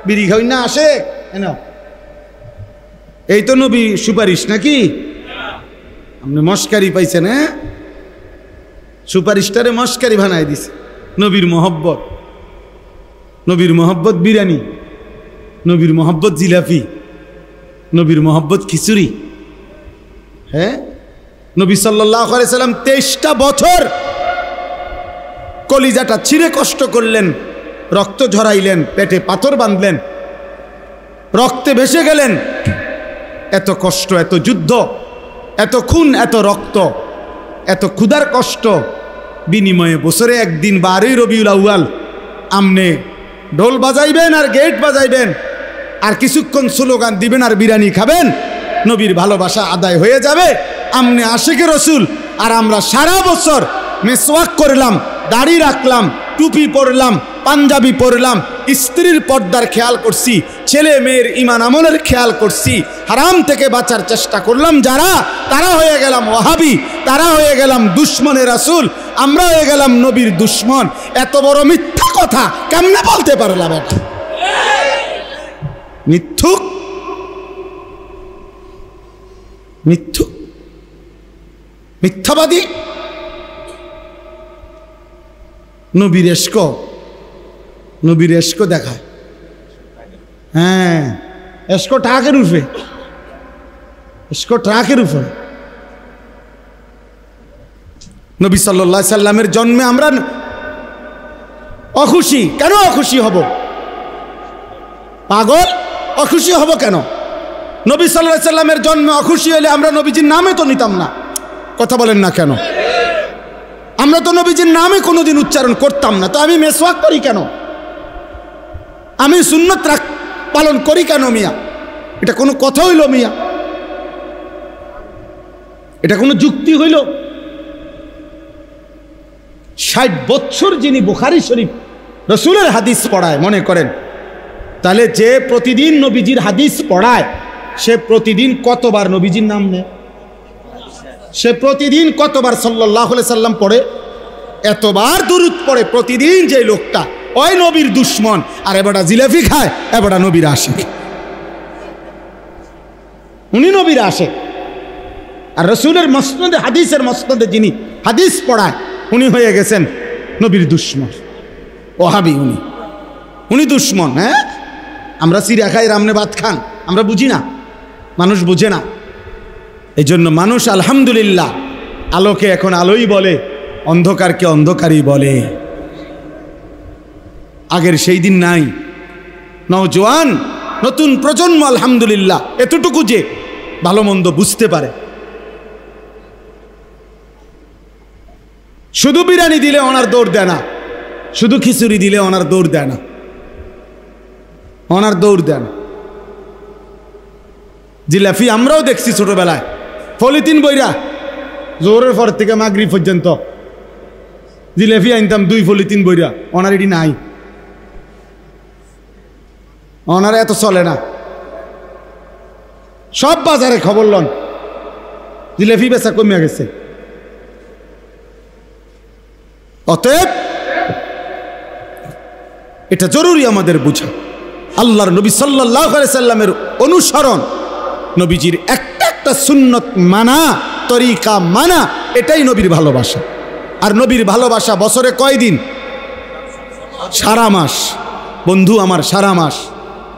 বিড়ি খাই না আশেক এনো। এই তো নবী সুপারিশ নাকি? আপনি মস্কারি পাইছেন? হ্যাঁ, সুপারিশটারে মস্কারি বানাই দিছে। নবীর মহব্বত, নবীর মহব্বত বিরিয়ানি, নবীর মহব্বত জিলাপি, নবীর মহব্বত খিচুড়ি। হ্যাঁ, নবী সাল্লাল্লাহু আলাইহি সাল্লাম 23টা বছর কলিজাটা ছিঁড়ে কষ্ট করলেন, রক্ত ঝরাইলেন, পেটে পাথর বাঁধলেন, রক্তে ভেসে গেলেন। এত কষ্ট, এত যুদ্ধ, এত খুন, এত রক্ত, এত ক্ষুধার কষ্ট বিনিময়ে বছরে একদিন 12ই রবিউল আউয়াল আমনে ঢোল বাজাইবেন আর গেট বাজাইবেন, আর কিছুক্ষণ স্লোগান দিবেন আর বিরিয়ানি খাবেন, নবীর ভালোবাসা আদায় হয়ে যাবে। আমনে আশিকে রসুল, আর আমরা সারা বছর মেসওয়াক করলাম, দাড়ি রাখলাম, টুপি পরলাম, পাঞ্জাবি পরলাম, স্ত্রীর পর্দার খেয়াল করছি, ছেলে মেয়ের ইমান আমলের খেয়াল করছি, হারাম থেকে বাঁচার চেষ্টা করলাম যারা, তারা হয়ে গেলাম ওয়াহাবি, তারা হয়ে গেলাম দুশ্মনে রাসূল, আমরা হয়ে গেলাম নবীর দুশ্মন। এত বড় মিথ্যা কথা কেমনে বলতে পারলাম? এটা মিথ্যুক, মিথ্যুক, মিথ্যাবাদী। নবীর এশক, নবীর এশক দেখায়। হ্যাঁ, এশক ট্রাকের উপরে, এশক ট্রাকের উপরে। নবী সাল্লাল্লাহু আলাইহি সাল্লামের জন্মে আমরা অখুশি কেন? অখুশি হব পাগল? অখুশি হব কেন? নবী সাল্লাল্লাহু আলাইহি সাল্লামের জন্মে অখুশি হলে আমরা নবীজির নামে তো নিতাম না। কথা বলেন না কেন? আমরা তো নবীজির নামে কোনোদিন উচ্চারণ করতাম না। তো আমি মেসওয়াক করি কেন? আমি সুন্নত পালন করি কেন মিয়া? এটা কোনো কথা হইল মিয়া? এটা কোনো যুক্তি হইল? 60 বছর যিনি বুখারী শরীফ রাসূলের হাদিস পড়ায়, মনে করেন তাহলে যে প্রতিদিন নবীজির হাদিস পড়ায়, সে প্রতিদিন কতবার নবীজির নাম নেয়? সে প্রতিদিন কতবার সাল্লাল্লাহু আলাইহি সাল্লাম পড়ে? এতবার দুরূদ পড়ে প্রতিদিন। যে লোকটা ওই নবীর দুশ্মন, আর এবারটা জিলাপি খায়, এবারটা নবীর আশিক। উনি নবীর আশিক, আর রাসূলের মসনদে, হাদিসের মসনদে যিনি হাদিস পড়ায়, উনি হয়ে গেছেন নবীর দুশ্মন, ওয়াহাবি। উনি দুশ্মন। হ্যাঁ, আমরা চিড়া খাই, রামনে ভাত খান, আমরা বুঝি না, মানুষ বুঝে না। এই জন্য মানুষ আলহামদুলিল্লাহ আলোকে এখন আলোই বলে, অন্ধকারকে অন্ধকারই বলে। আগের সেই দিন নাই। নওজোয়ান নতুন প্রজন্ম আলহামদুলিল্লাহ এতটুকু যে ভালো মন্দ বুঝতে পারে। শুধু বিরিয়ানি দিলে ওনার দৌড় দেয় না, শুধু খিচুড়ি দিলে ওনার দৌড় দেয় না, ওনার দৌড় দেয় না। জিলাপি আমরাও দেখছি ছোটবেলায়, পলিথিন বইরা জোরের পর থেকে মাগরিব পর্যন্ত জিলাপি আনতাম 2 পলিথিন বইরা। ওনার এটি নাই, ওনারা এত চলে না। সব বাজারে খবর লন, জিলাপি বেচা কমিয়া গেছে। অতএব এটা জরুরি আমাদের বুঝা। আল্লাহর নবী সাল্লাল্লাহু আলাইহি সাল্লামের অনুসরণ, নবীজির একটা একটা সুন্নত মানা, তরিকা মানা, এটাই নবীর ভালোবাসা। আর নবীর ভালোবাসা বছরে কয় দিন? সারা মাস। বন্ধু আমার সারা মাস,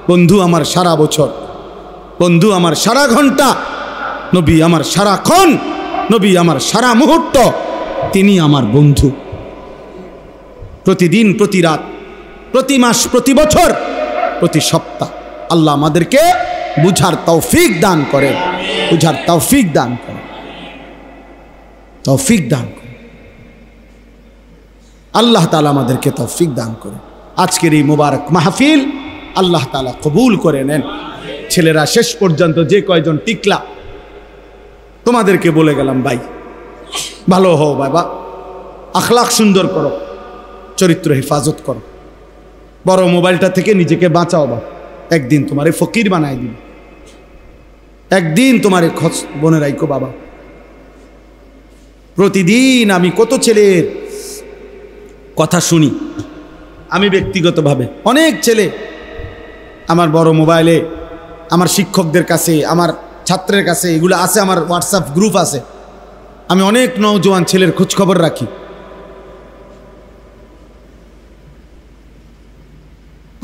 বন্ধু আমার সারা বছর, বন্ধু আমার সারা ঘন্টা, নবী আমার সারাক্ষণ, নবী আমার সারা মুহূর্ত, তিনি আমার বন্ধু। প্রতিদিন, প্রতি রাত, প্রতি মাস, প্রতি বছর, প্রতি সপ্তাহ আল্লাহ আমাদেরকে বুঝার তৌফিক দান করেন, বুঝার তৌফিক দান করেন, তৌফিক দান করেন। আল্লাহ তাআলা আমাদেরকে তৌফিক দান করেন। আজকের এই মুবারক মাহফিল আল্লাহ তাআলা কবুল করে নেন। ছেলেরা শেষ পর্যন্ত যে কয়জন টিকলা, তোমাদেরকে বলে গেলাম ভাই, ভালো হও বাবা, আখলাক সুন্দর করো, চরিত্র হেফাজত করো, বড় মোবাইলটা থেকে নিজেকে বাঁচাও। বা একদিন তোমারে ফকির বানাই দিবে, একদিন তোমারে খোঁজ বনে রাখো বাবা। প্রতিদিন আমি কত ছেলের কথা শুনি, আমি ব্যক্তিগতভাবে অনেক ছেলে আমার বড় মোবাইলে, আমার শিক্ষকদের কাছে, আমার ছাত্রের কাছে এগুলো আছে, আমার হোয়াটসঅ্যাপ গ্রুপ আছে। আমি অনেক নওজোয়ান ছেলের খোঁজ খবর রাখি।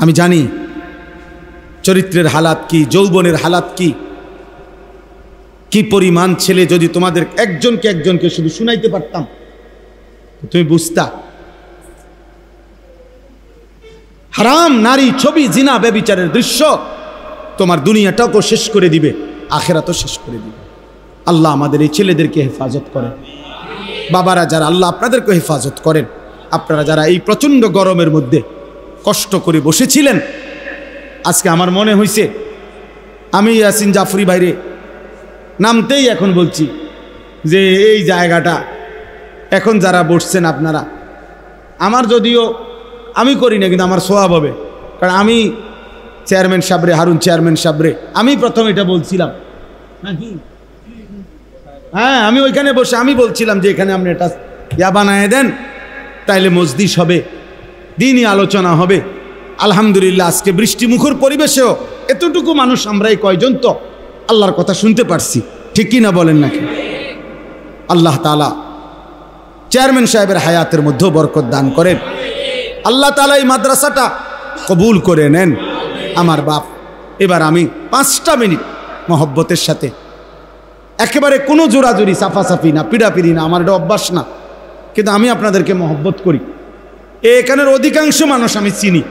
আমি জানি চরিত্রের হালাত কি, যৌবনের হালাত কি, কি পরিমাণ ছেলে। যদি তোমাদের একজনকে একজনকে শুধু শুনাইতে পারতাম তুমি বুঝতা। হারাম নারী, ছবি, জিনা, ব্যভিচারের দৃশ্য তোমার দুনিয়াটাও শেষ করে দিবে, আখেরাতও শেষ করে দিবে। আল্লাহ আমাদের এই ছেলেদেরকে হেফাজত করেন। বাবারা যারা, আল্লাহ আপনাদেরকে হেফাজত করেন। আপনারা যারা এই প্রচণ্ড গরমের মধ্যে কষ্ট করে বসেছিলেন, আজকে আমার মনে হয়েছে আমি ইয়াসিন জাফরি ভাইরে নামতেই এখন বলছি যে এই জায়গাটা এখন যারা বসছেন আপনারা, আমার যদিও আমি করি না, কিন্তু আমার সোয়াব হবে। কারণ আমি চেয়ারম্যান সাহেবরে, হারুন চেয়ারম্যান সাহেবরে আমি প্রথম এটা বলছিলাম নাকি, হ্যাঁ আমি ওইখানে বসে আমি বলছিলাম যে এখানে আপনি এটা ইয়া বানায় দেন, তাইলে মজলিস হবে, দিনই আলোচনা হবে। আলহামদুলিল্লাহ আজকে বৃষ্টিমুখর পরিবেশেও এতটুকু মানুষ আমরা এই কয়জন তো আল্লাহর কথা শুনতে পারছি, ঠিক কি না বলেন নাকি? আল্লাহ তাআলা চেয়ারম্যান সাহেবের হায়াতের মধ্যেও বরকত দান করেন। আল্লাহ তাআলা এই মাদ্রাসাটা কবুল করে নেন। আমার বাপ, এবার আমি 5টা মিনিট মহব্বতের সাথে, একেবারে কোনো জোরাজুরি, সাফাসাফি না, পিড়াপিড়ি না, আমার এটা অভ্যাস না, কিন্তু আমি আপনাদেরকে মহব্বত করি। এখানের অধিকাংশ মানুষ আমি চিনি,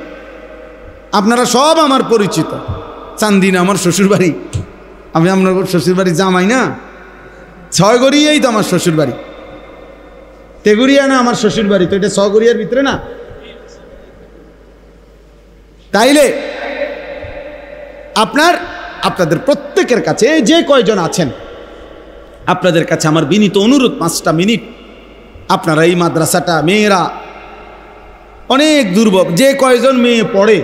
আপনারা সব আমার পরিচিত। চান্দিনা আমার শ্বশুরবাড়ি, আমি আপনার শ্বশুরবাড়ি জামাই না, 6 গড়িয়াই তো আমার শ্বশুরবাড়ি, তেগুড়িয়া না আমার শ্বশুরবাড়ি, তো এটা 6 গড়িয়ার ভিতরে না। তাইলে আপনাদের প্রত্যেকের কাছে, যে কয়জন আছেন, আপনাদের কাছে আমার বিনীত অনুরোধ, 5টা মিনিট আপনারা এই মাদ্রাসাটা, মেয়েরা অনেক দুর্বল, যে কয়জন মেয়ে পড়ে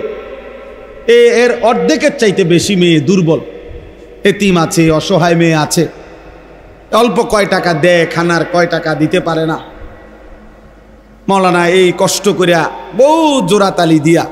এর অর্ধেকের চাইতে বেশি মেয়ে দুর্বল, এতিম আছে, অসহায় মেয়ে আছে, অল্প কয় টাকা দেয়, খানার কয় টাকা দিতে পারে না। মৌলানা এই কষ্ট করিয়া বহু জোড়াতালি দিয়া